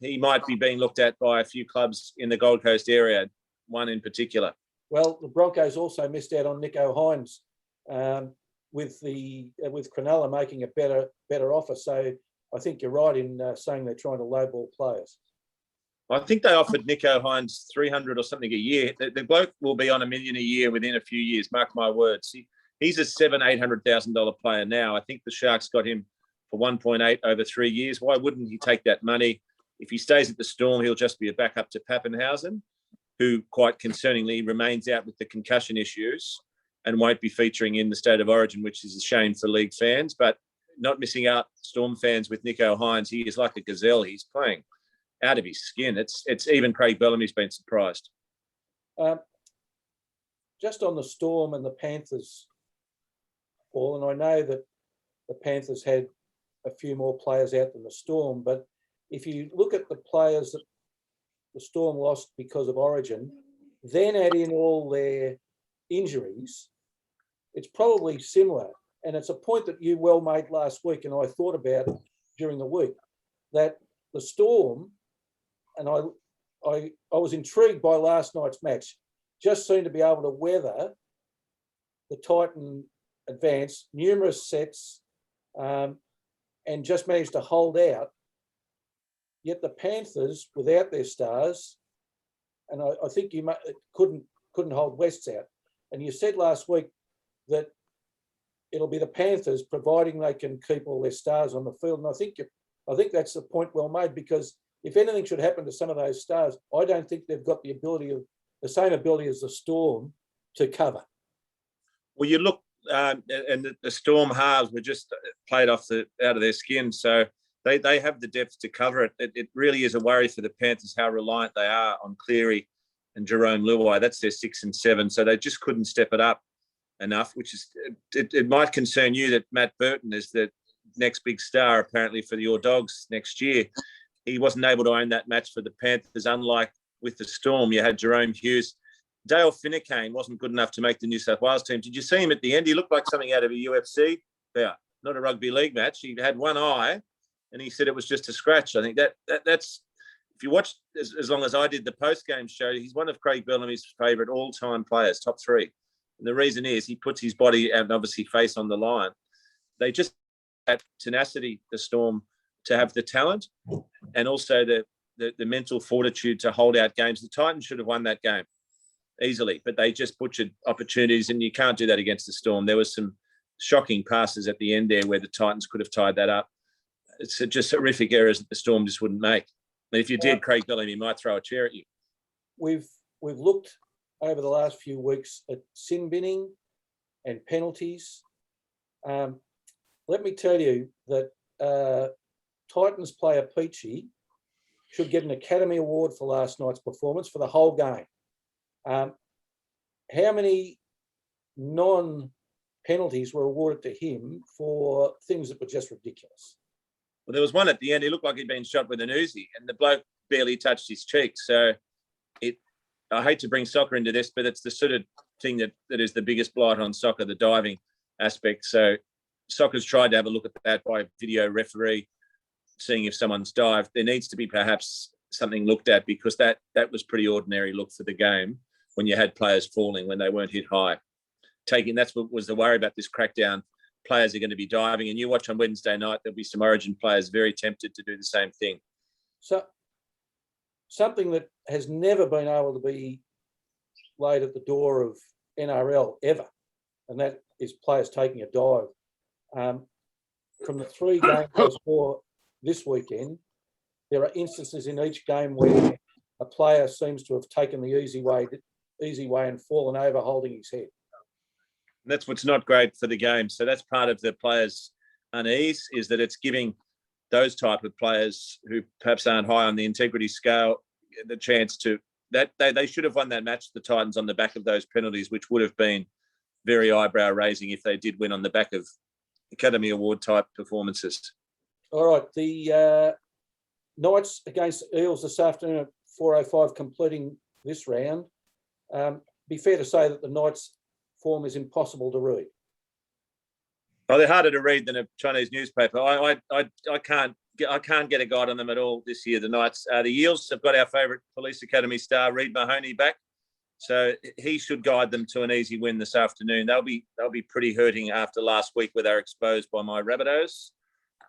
he might be being looked at by a few clubs in the Gold Coast area, one in particular. Well, the Broncos also missed out on Nico Hines with Cronulla making a better offer. So I think you're right in saying they're trying to lowball players. I think they offered Nico Hines $300 or something a year. The bloke will be on $1 million a year within a few years. Mark my words. He's a $700,000-$800,000 player now. I think the Sharks got him for 1.8 over 3 years. Why wouldn't he take that money? If he stays at the Storm, he'll just be a backup to Pappenhausen, who quite concerningly remains out with the concussion issues and won't be featuring in the State of Origin, which is a shame for league fans. But not missing out Storm fans with Nico Hines. He is like a gazelle. He's playing out of his skin. It's even Craig Bellamy's been surprised. Just on the Storm and the Panthers, Paul, and I know that the Panthers had a few more players out than the Storm, but if you look at the players that the Storm lost because of Origin, then add in all their injuries, it's probably similar. And it's a point that you well made last week, and I thought about during the week, that the Storm, and I was intrigued by last night's match, just seemed to be able to weather the Titan advance, numerous sets, and just managed to hold out. Yet the Panthers, without their stars, and I think you couldn't hold Wests out. And you said last week that it'll be the Panthers, providing they can keep all their stars on the field. And I think that's the point well made, because if anything should happen to some of those stars, I don't think they've got the same ability as the Storm to cover. Well, you look, and the Storm halves were just played out of their skin, so they have the depth to cover it. It really is a worry for the Panthers how reliant they are on Cleary and Jerome Luai. That's their 6 and 7, so they just couldn't step it up enough, which is it might concern you that Matt Burton is the next big star apparently for your Dogs next year. He wasn't able to own that match for the Panthers, unlike with the Storm. You had Jerome Hughes. Dale Finucane wasn't good enough to make the New South Wales team. Did you see him at the end? He looked like something out of a UFC bout, not a rugby league match. He had one eye, and he said it was just a scratch. I think that's if you watch as long as I did the post-game show, he's one of Craig Bellamy's favourite all-time players, top 3. And the reason is he puts his body and obviously face on the line. They just have tenacity, the Storm, to have the talent and also the mental fortitude to hold out games. The Titans should have won that game easily, but they just butchered opportunities, and you can't do that against the Storm. There was some shocking passes at the end there where the Titans could have tied that up. It's just horrific errors that the Storm just wouldn't make. And if you did, Craig Bellamy might throw a chair at you. We've looked over the last few weeks at sin binning and penalties. Let me tell you that Titans player Peachy should get an Academy Award for last night's performance for the whole game. How many non-penalties were awarded to him for things that were just ridiculous? Well, there was one at the end. He looked like he'd been shot with an Uzi, and the bloke barely touched his cheek. So I hate to bring soccer into this, but it's the sort of thing that is the biggest blight on soccer, the diving aspect. So soccer's tried to have a look at that by video referee, seeing if someone's dived. There needs to be perhaps something looked at, because that was pretty ordinary look for the game when you had players falling when they weren't hit high. That's what was the worry about this crackdown. Players are going to be diving, and you watch on Wednesday night, there'll be some Origin players very tempted to do the same thing. So something that has never been able to be laid at the door of NRL ever, and that is players taking a dive. From the 3 games I saw this weekend, there are instances in each game where a player seems to have taken the easy way and fallen over holding his head. That's what's not great for the game. So that's part of the players' unease, is that it's giving those type of players who perhaps aren't high on the integrity scale the chance to that they should have won that match, the Titans, on the back of those penalties, which would have been very eyebrow raising if they did win on the back of Academy Award type performances. All right, the Knights against Eels this afternoon at 4:05, completing this round. Be fair to say that the Knights' form is impossible to read. Oh, they're harder to read than a Chinese newspaper. I can't get a guide on them at all this year. The Knights, the Eels have got our favourite Police Academy star Reid Mahoney back, so he should guide them to an easy win this afternoon. They'll be pretty hurting after last week where they were exposed by my Rabbitohs,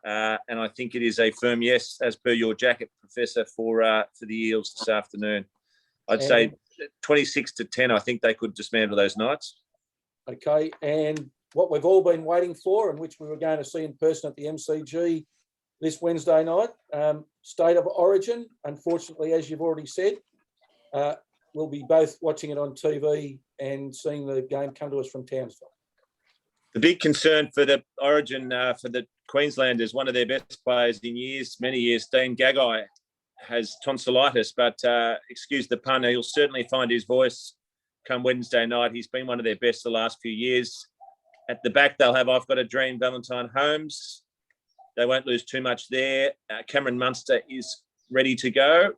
and I think it is a firm yes, as per your jacket, Professor, for the Eels this afternoon. I'd say 26-10. I think they could dismantle those Knights. Okay, and what we've all been waiting for, and which we were going to see in person at the MCG this Wednesday night, State of Origin. Unfortunately, as you've already said, we'll be both watching it on TV and seeing the game come to us from Townsville. The big concern for the Origin, for the Queenslanders, one of their best players in many years, Dean Gagai, has tonsillitis, but excuse the pun, he'll certainly find his voice come Wednesday night. He's been one of their best the last few years. At the back, they'll have I've Got a Dream, Valentine Holmes. They won't lose too much there. Cameron Munster is ready to go.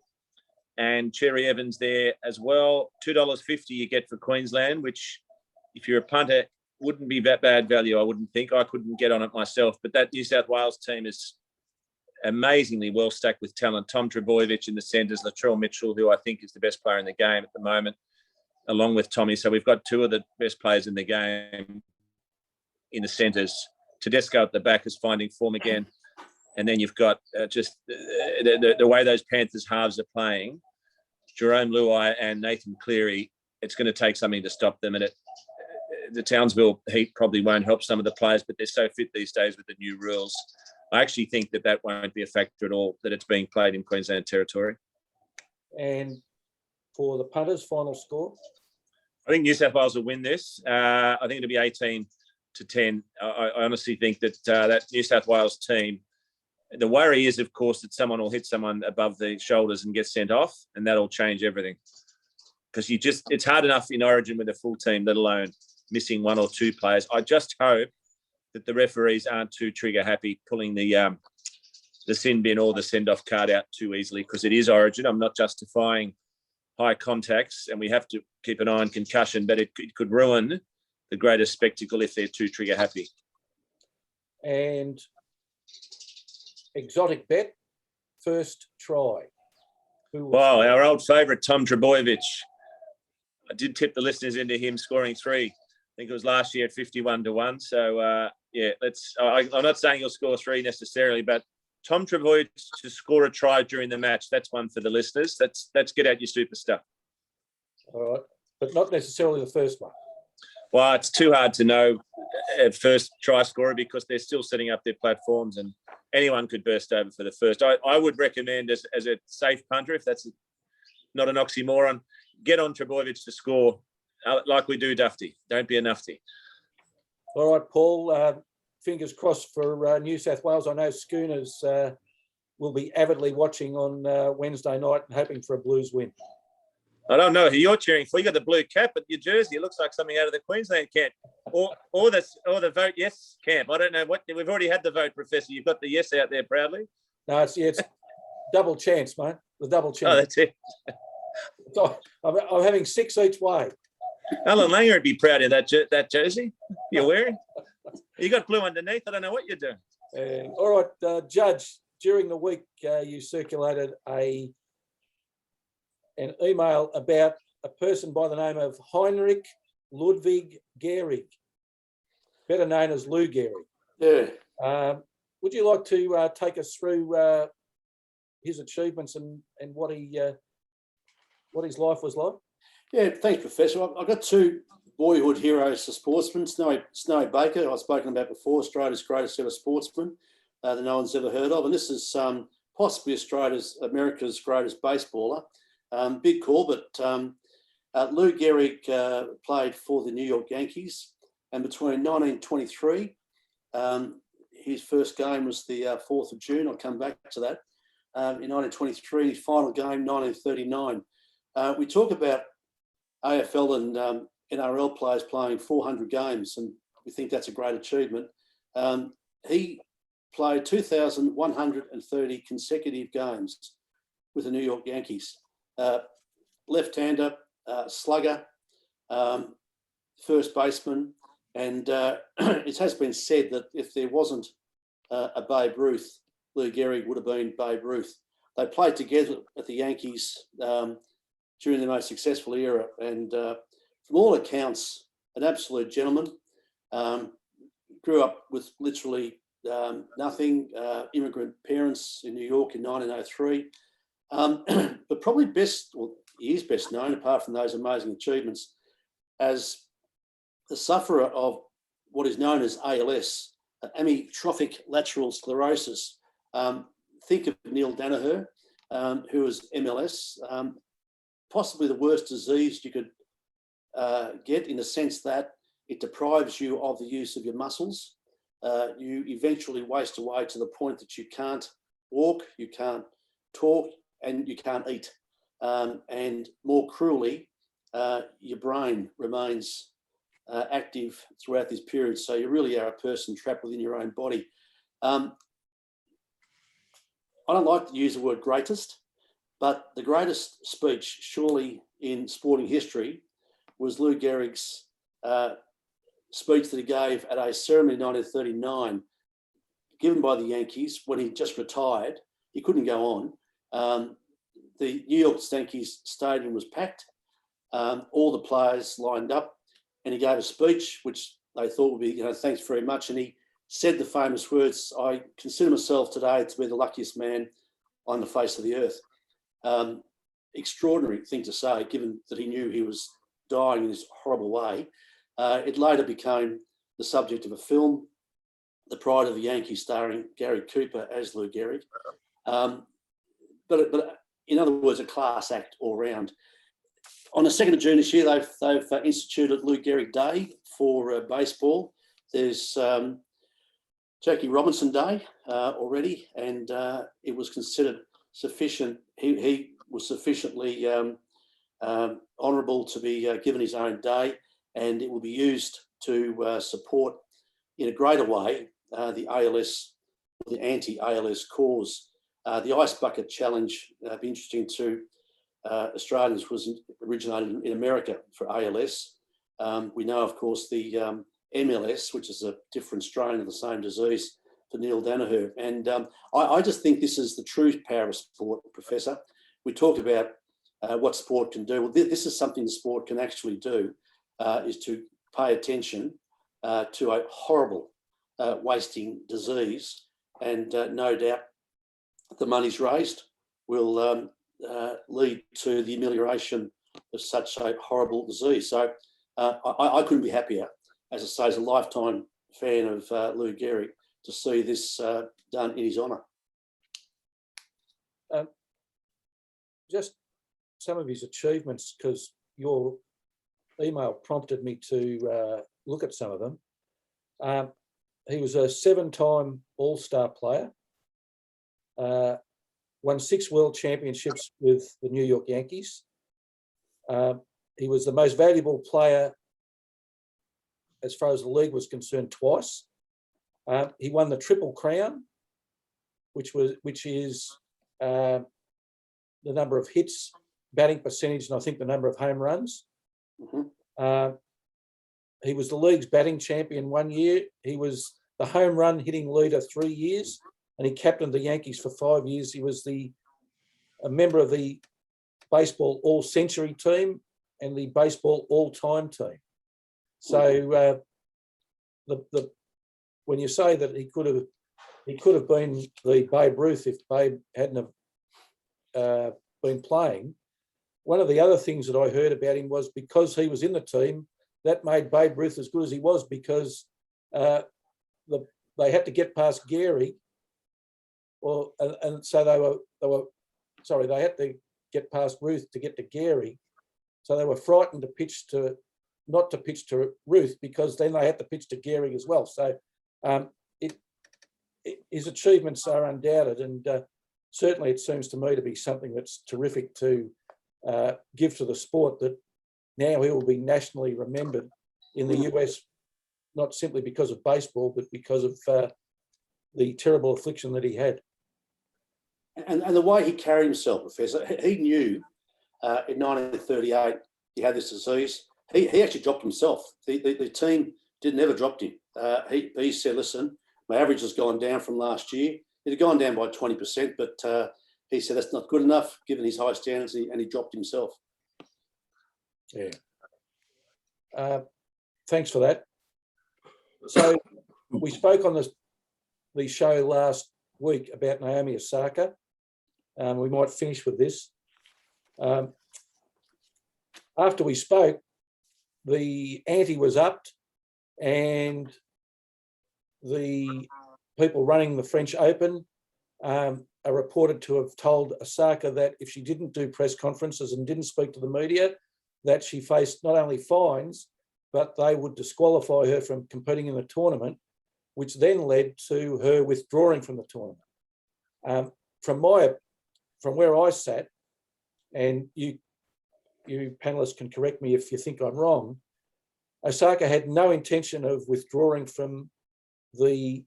and Cherry Evans there as well. $2.50 you get for Queensland, which if you're a punter, wouldn't be that bad value, I wouldn't think. I couldn't get on it myself, but that New South Wales team is amazingly well stacked with talent. Tom Trbojevic in the centres, Latrell Mitchell, who I think is the best player in the game at the moment, along with Tommy. So we've got two of the best players in the game in the centres. Tedesco at the back is finding form again. And then you've got just the way those Panthers halves are playing, Jerome Luai and Nathan Cleary, it's going to take something to stop them. And the Townsville heat probably won't help some of the players, but they're so fit these days with the new rules. I actually think that won't be a factor at all, that it's being played in Queensland territory. And for the punters, final score? I think New South Wales will win this. I think it'll be 18-10. I honestly think that that New South Wales team, the worry is, of course, that someone will hit someone above the shoulders and get sent off, and that'll change everything. Because it's hard enough in Origin with a full team, let alone missing one or two players. I just hope that the referees aren't too trigger happy pulling the sin bin or the send-off card out too easily, because it is Origin. I'm not justifying high contacts, and we have to keep an eye on concussion, but it could ruin the greatest spectacle if they're too trigger happy. And exotic bet, first try. Wow, our old favourite, Tom Trbojevic. I did tip the listeners into him scoring 3. I think it was last year at 51-1. So, I'm not saying he'll score 3 necessarily, but Tom Trbojevic to score a try during the match, that's one for the listeners. That's get out your super stuff. All right, but not necessarily the first one. Well, it's too hard to know at first try scorer because they're still setting up their platforms and anyone could burst over for the first. I would recommend as a safe punter, if that's not an oxymoron, get on Trbojevic to score like we do Dufty. Don't be a nufty. All right, Paul, fingers crossed for New South Wales. I know Schooners will be avidly watching on Wednesday night and hoping for a Blues win. I don't know who you're cheering for. You got the blue cap, but your jersey, it looks like something out of the Queensland camp, or the vote yes camp. I don't know what. We've already had the vote, Professor. You've got the yes out there proudly. No, it's double chance, mate. The double chance. Oh, that's it. So I'm having 6 each way. Alan Langer would be proud of that jersey you're wearing. You got blue underneath. I don't know what you're doing. All right, Judge. During the week, you circulated an email about a person by the name of Heinrich Ludwig Gehrig, better known as Lou Gehrig. Yeah. Would you like to take us through his achievements and what his life was like? Yeah, thanks, Professor. I've got 2 boyhood heroes for sportsmen. Snowy Baker, I've spoken about before, Australia's greatest ever sportsman that no one's ever heard of. And this is possibly America's greatest baseballer. Big call, but Lou Gehrig played for the New York Yankees. And between 1923, his first game was the 4th of June. I'll come back to that. In 1923, his final game, 1939. We talk about AFL and NRL players playing 400 games, and we think that's a great achievement. He played 2,130 consecutive games with the New York Yankees. Left-hander, slugger, first baseman, and it has been said that if there wasn't a Babe Ruth, Lou Gehrig would have been Babe Ruth. They played together at the Yankees during their most successful era, and from all accounts, an absolute gentleman. Grew up with literally nothing, immigrant parents in New York in 1903. But probably he is best known, apart from those amazing achievements, as the sufferer of what is known as ALS, amyotrophic lateral sclerosis. Think of Neil Danaher, who was MLS, possibly the worst disease you could get, in the sense that it deprives you of the use of your muscles. You eventually waste away to the point that you can't walk, you can't talk, and you can't eat. And more cruelly, your brain remains active throughout this period. So you really are a person trapped within your own body. I don't like to use the word greatest, But the greatest speech, surely in sporting history, was Lou Gehrig's speech that he gave at a ceremony in 1939, given by the Yankees when he just retired. He couldn't go on. The New York Yankees stadium was packed. All the players lined up, and he gave a speech which they thought would be, thanks very much. And he said the famous words, "I consider myself today to be the luckiest man on the face of the earth." Extraordinary thing to say, given that he knew he was dying in this horrible way. It later became the subject of a film, The Pride of the Yankees, starring Gary Cooper as Lou Gehrig. But in other words, a class act all round. On the 2nd of June this year, they've instituted Lou Gehrig Day for baseball. There's Jackie Robinson Day already, and it was considered sufficient. He was sufficiently honourable to be given his own day, and it will be used to support in a greater way the ALS, the anti-ALS cause. The Ice Bucket Challenge, be interesting to Australians, was originated in America for ALS. We know, of course, the MLS, which is a different strain of the same disease, for Neil Danaher. And I just think this is the true power of sport, Professor. We talked about what sport can do. Well, this is something the sport can actually do, is to pay attention to a horrible wasting disease. And no doubt the monies raised will lead to the amelioration of such a horrible disease. So I couldn't be happier, as I say, as a lifetime fan of Lou Gehrig, to see this done in his honour. Just some of his achievements, because your email prompted me to look at some of them. He was a 7-time All-Star player, won 6 World Championships with the New York Yankees. He was the most valuable player as far as the league was concerned twice. He won the Triple Crown, which is the number of hits, batting percentage, and I think the number of home runs. Mm-hmm. He was the league's batting champion 1 year. He was the home run hitting leader 3 years, and he captained the Yankees for 5 years. He was a member of the baseball all-century team and the baseball all-time team. So when you say that he could have been the Babe Ruth if Babe hadn't have been playing, one of the other things that I heard about him was because he was in the team, that made Babe Ruth as good as he was, because they had to get past Gehrig, and so they had to get past Ruth to get to Gehrig, so they were frightened not to pitch to Ruth, because then they had to pitch to Gehrig as well. So his achievements are undoubted, and certainly it seems to me to be something that's terrific to give to the sport, that now he will be nationally remembered in the US, not simply because of baseball, but because of the terrible affliction that he had. And the way he carried himself, Professor, he knew in 1938 he had this disease. He actually dropped himself. The team never dropped him. He said, listen, my average has gone down from last year. It had gone down by 20%, but he said that's not good enough given his high standards, and he dropped himself. Yeah. Thanks for that. So we spoke on the show last week about Naomi Osaka. We might finish with this. After we spoke, the ante was upped, and the people running the French Open are reported to have told Osaka that if she didn't do press conferences and didn't speak to the media, that she faced not only fines, but they would disqualify her from competing in the tournament, which then led to her withdrawing from the tournament. From where I sat, and you panelists can correct me if you think I'm wrong, Osaka had no intention of withdrawing from the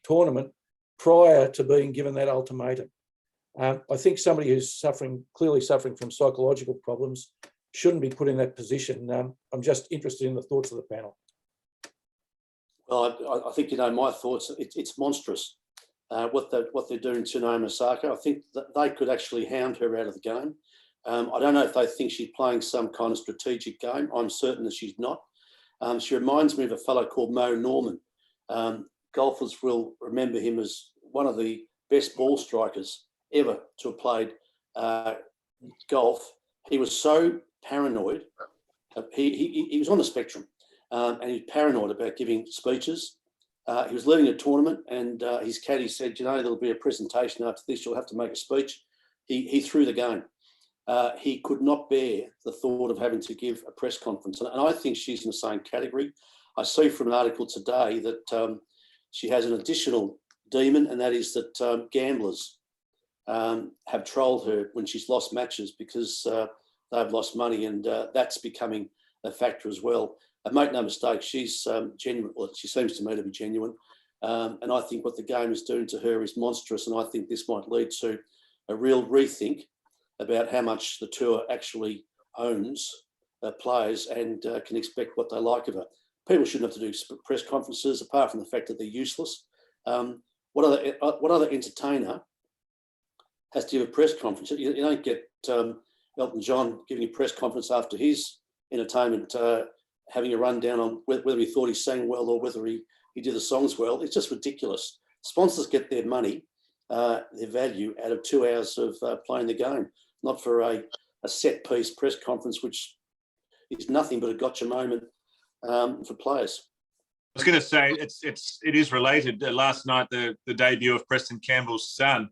tournament prior to being given that ultimatum. I think somebody who's clearly suffering from psychological problems shouldn't be put in that position. I'm just interested in the thoughts of the panel. Well, I think, my thoughts, it's monstrous what they're doing to Naomi Osaka. I think that they could actually hound her out of the game. I don't know if they think she's playing some kind of strategic game. I'm certain that she's not. She reminds me of a fellow called Mo Norman. Golfers will remember him as one of the best ball strikers ever to have played golf. He was so paranoid. He was on the spectrum, and he was paranoid about giving speeches. He was leading a tournament, and his caddy said, there'll be a presentation after this. You'll have to make a speech. He threw the game. He could not bear the thought of having to give a press conference. And I think she's in the same category. I see from an article today that she has an additional demon, and that is that gamblers have trolled her when she's lost matches because they've lost money, and that's becoming a factor as well. And make no mistake, she's genuine. Well, she seems to me to be genuine. And I think what the game is doing to her is monstrous, and I think this might lead to a real rethink about how much the tour actually owns players and can expect what they like of her. People shouldn't have to do press conferences, apart from the fact that they're useless. What other entertainer has to give a press conference? You don't get Elton John giving a press conference after his entertainment, having a rundown on whether he thought he sang well or whether he did the songs well. It's just ridiculous. Sponsors get their money, their value, out of 2 hours of playing the game, not for a set-piece press conference, which is nothing but a gotcha moment for players. I was going to say it is related. Last night, the debut of Preston Campbell's son,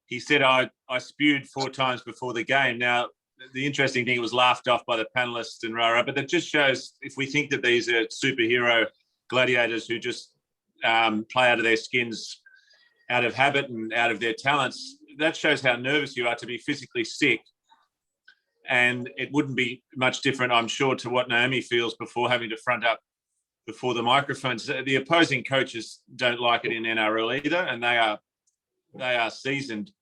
he said, I spewed 4 times before the game. Now, the interesting thing, was laughed off by the panelists and rah-rah, but that just shows, if we think that these are superhero gladiators who just play out of their skins, out of habit and out of their talents, that shows how nervous you are to be physically sick. And it wouldn't be much different, I'm sure, to what Naomi feels before having to front up before the microphones. The opposing coaches don't like it in NRL either, and they are seasoned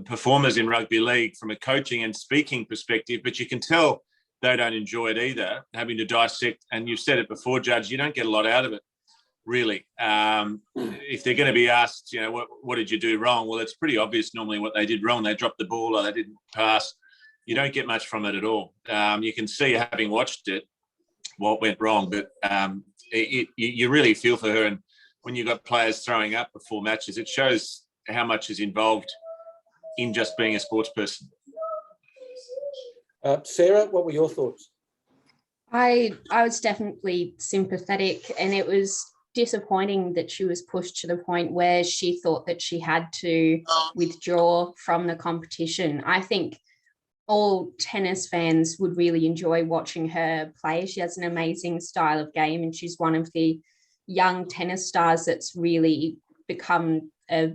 performers in rugby league from a coaching and speaking perspective, but you can tell they don't enjoy it either, having to dissect. And you've said it before, Judge, you don't get a lot out of it, really. If they're going to be asked, what did you do wrong? Well, it's pretty obvious normally what they did wrong. They dropped the ball or they didn't pass. You don't get much from it at all. You can see, having watched it, what went wrong, but you really feel for her. And when you've got players throwing up before matches, it shows how much is involved in just being a sports person. Sarah, what were your thoughts? I was definitely sympathetic, and it was disappointing that she was pushed to the point where she thought that she had to withdraw from the competition. I think all tennis fans would really enjoy watching her play. She has an amazing style of game, and she's one of the young tennis stars that's really become a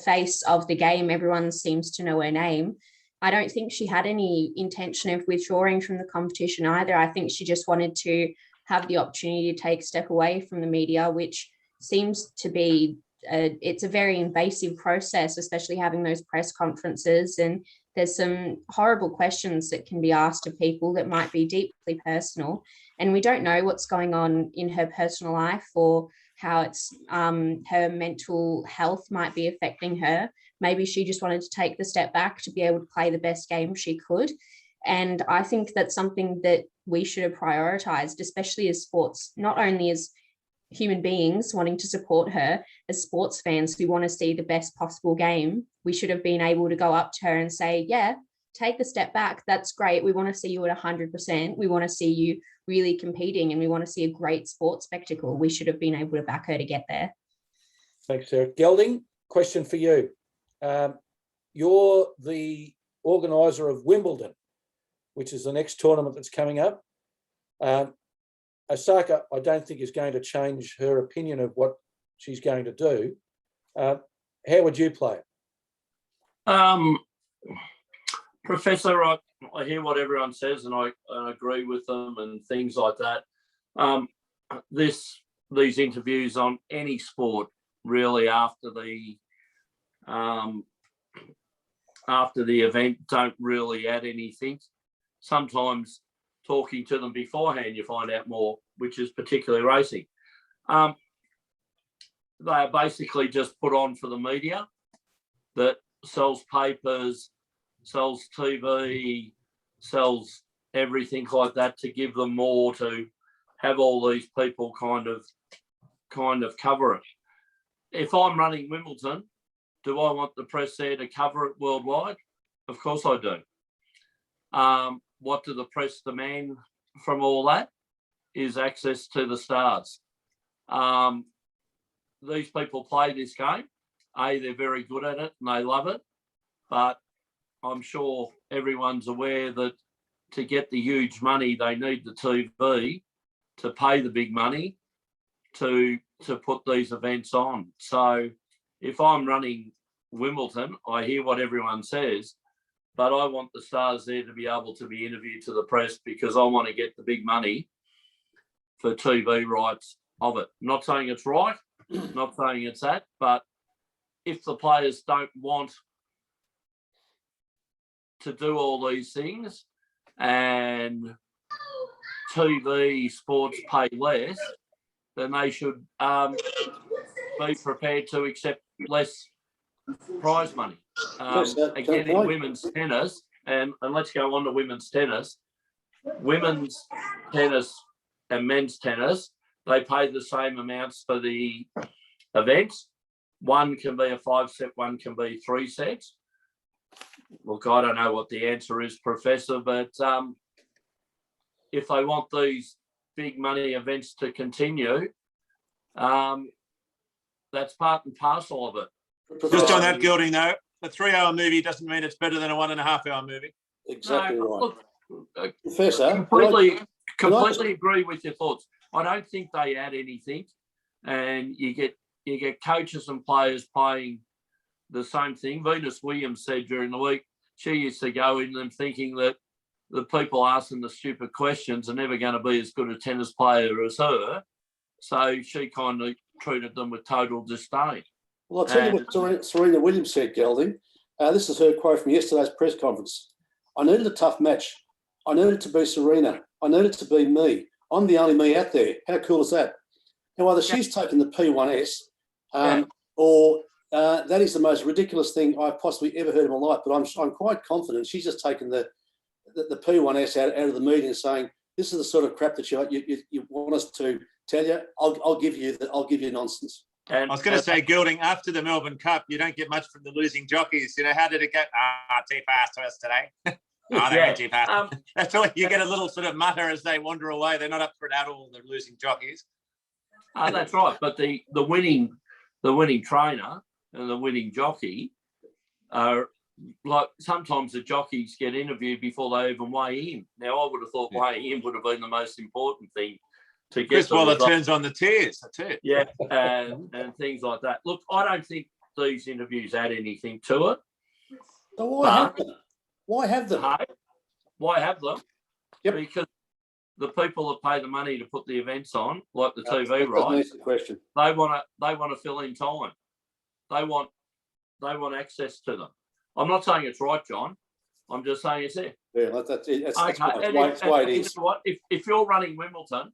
face of the game. Everyone seems to know her name. I don't think she had any intention of withdrawing from the competition either. I think she just wanted to have the opportunity to take a step away from the media, which seems to be, it's a very invasive process, especially having those press conferences. And there's some horrible questions that can be asked of people that might be deeply personal. And we don't know what's going on in her personal life or how it's her mental health might be affecting her. Maybe she just wanted to take the step back to be able to play the best game she could. And I think that's something that we should have prioritized, especially as sports, not only as human beings wanting to support her, as sports fans who want to see the best possible game. We should have been able to go up to her and say, yeah, take the step back. That's great. We want to see you at 100%. We want to see you really competing, and we want to see a great sports spectacle. We should have been able to back her to get there. Thanks, Sarah. Gelding, question for you. You're the organiser of Wimbledon, which is the next tournament that's coming up. Osaka, I don't think, is going to change her opinion of what she's going to do. How would you play it? Professor, I hear what everyone says, and I agree with them and things like that. These interviews on any sport, really, after the after the event don't really add anything. Sometimes talking to them beforehand, you find out more, which is particularly racing. They are basically just put on for the media that sells papers, sells TV, sells everything like that to give them more, to have all these people kind of cover it. If I'm running Wimbledon, do I want the press there to cover it worldwide? Of course I do. What do the press demand from all that? Is access to the stars. These people play this game. They're very good at it and they love it. But I'm sure everyone's aware that to get the huge money, they need the TV to pay the big money to put these events on. So if I'm running Wimbledon, I hear what everyone says, but I want the stars there to be able to be interviewed to the press because I want to get the big money for TV rights of it. Not saying it's right, not saying it's that, but if the players don't want to do all these things and TV sports pay less, then they should be prepared to accept less prize money. Again, in women's tennis, and let's go on to women's tennis and men's tennis, they pay the same amounts for the events. One can be a 5-set, one can be 3 sets. Look, I don't know what the answer is, Professor, but if they want these big money events to continue, that's part and parcel of it. Just on that, Gelding, though, a 3-hour movie doesn't mean it's better than a 1.5-hour movie. Exactly right. Look, Professor, completely agree with your thoughts. I don't think they add anything, and you get coaches and players playing the same thing. Venus Williams said during the week she used to go in them thinking that the people asking the stupid questions are never going to be as good a tennis player as her. So she kind of treated them with total disdain. well, I'll tell you what Serena Williams said, Gelding. This is her quote from yesterday's press conference. I needed a tough match. I needed to be Serena. I needed to be me. I'm the only me out there. How cool is that? Now, either she's taken the P1S or that is the most ridiculous thing I've possibly ever heard in my life, but I'm quite confident she's just taken the P1S out of the meeting and saying, this is the sort of crap that you want us to tell you. I'll give you nonsense. And I was going to say, Gelding, after the Melbourne Cup, you don't get much from the losing jockeys. You know, how did it go? Too fast to us today. They went too fast. That's all. You get a little sort of mutter as they wander away. They're not up for it at all, the losing jockeys. That's right. But the winning trainer and the winning jockey are like, sometimes the jockeys get interviewed before they even weigh in. Now, I would have thought weighing in would have been the most important thing to get. Chris Waller turns on the tears. That's it. Yeah, and things like that. Look, I don't think these interviews add anything to it. So why have them? Why have them? Yep. Because the people that pay the money to put the events on, like the TV rights, the question. they want to fill in time. They want access to them. I'm not saying it's right, John. I'm just saying it's there. Yeah, that's Okay. why it is. You know what? If you're running Wimbledon,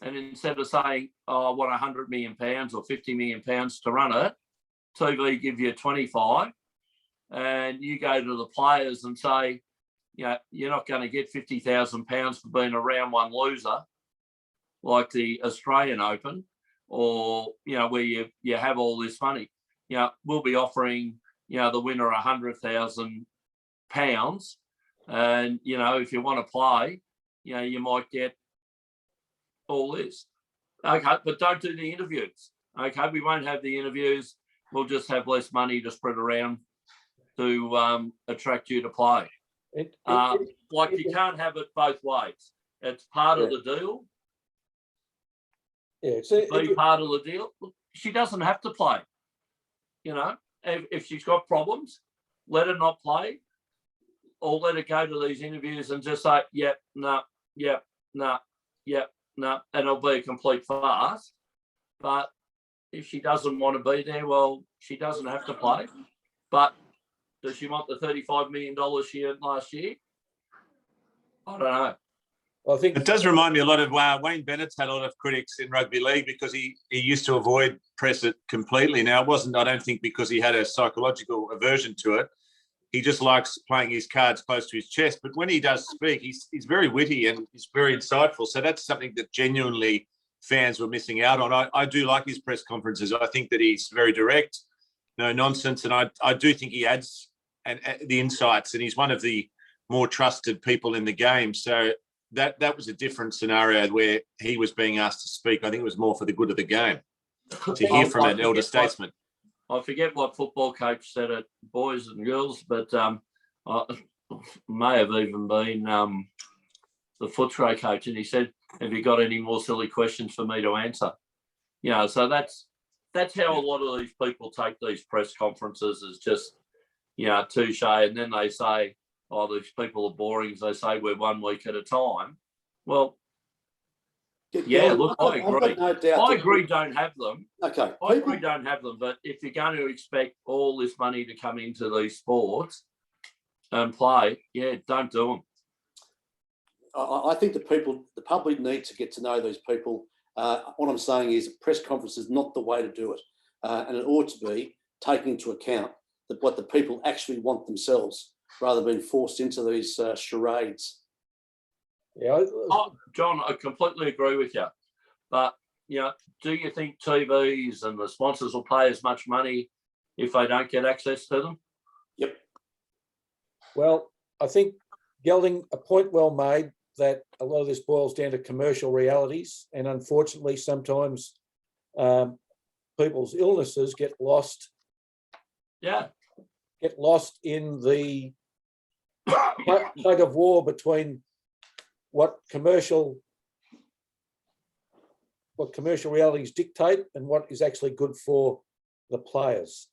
and instead of saying, I want £100 million or £50 million to run it, TV give you 25, and you go to the players and say, you know, you're not going to get £50,000 for being a round one loser, like the Australian Open, or, you know, where you have all this money. You know, we'll be offering, you know, the winner £100,000, and, you know, if you want to play, you know, you might get all this. Okay, but don't do the interviews. Okay, we won't have the interviews. We'll just have less money to spread around to attract you to play. Like, you can't have it both ways. It's part of the deal. Yeah, Be part of the deal. Look, she doesn't have to play. You know, if she's got problems, let her not play, or let her go to these interviews and just say, yep, no, yep, no, yep, no, and it'll be a complete farce. But if she doesn't want to be there, well, she doesn't have to play. But Does she want the $35 million she earned last year? I don't know. I think It does remind me a lot of Wayne Bennett's had a lot of critics in rugby league because he used to avoid press it completely. Now, it wasn't, I don't think, because he had a psychological aversion to it. He just likes playing his cards close to his chest. But when he does speak, he's very witty and he's very insightful. So that's something that genuinely fans were missing out on. I do like his press conferences. I think that he's very direct, no nonsense. And I do think he adds the insights, and he's one of the more trusted people in the game. So that was a different scenario where he was being asked to speak. I think it was more for the good of the game to hear from an elder statesman. I forget what football coach said it, boys and girls, but may have even been the Footscray coach, and he said, "Have you got any more silly questions for me to answer?" You know, so that's how a lot of these people take these press conferences, is just, you know, touche, and then they say, "Oh, these people are boring." As they say, we're 1 week at a time. Well, yeah, look, I agree. No doubt I agree, don't have them. Okay. I agree, don't have them. But if you're going to expect all this money to come into these sports and play, yeah, don't do them. I think the public need to get to know these people. What I'm saying is, a press conference is not the way to do it, and it ought to be taking into account that what the people actually want themselves, rather than being forced into these charades. Yeah, John, I completely agree with you. But, you know, do you think TVs and the sponsors will pay as much money if they don't get access to them? Yep. well, I think Gelding, a point well made, that a lot of this boils down to commercial realities, and unfortunately, sometimes people's illnesses get lost Yeah. in the tug of war between what commercial realities dictate and what is actually good for the players.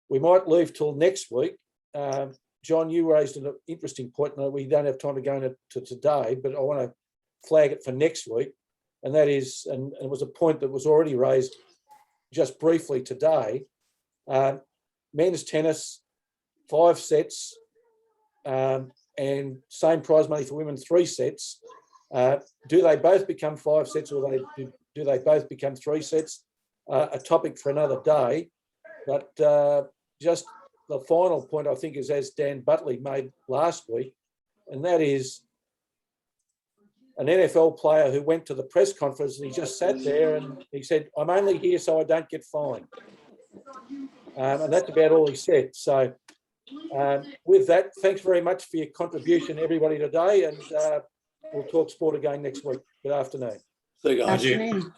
We might leave till next week. John, you raised an interesting point. No, we don't have time to go into today, but I want to flag it for next week. And that is, and it was a point that was already raised just briefly today. Men's tennis, 5 sets, and same prize money for women, 3 sets. Do they both become 5 sets, or do they both become 3 sets? A topic for another day. But just the final point, I think, is, as Dan Butley made last week, and that is an NFL player who went to the press conference and he just sat there and he said, "I'm only here so I don't get fined." And that's about all he said. So with that, thanks very much for your contribution, everybody, today, and we'll talk sport again next week. Good afternoon. There you go. Afternoon.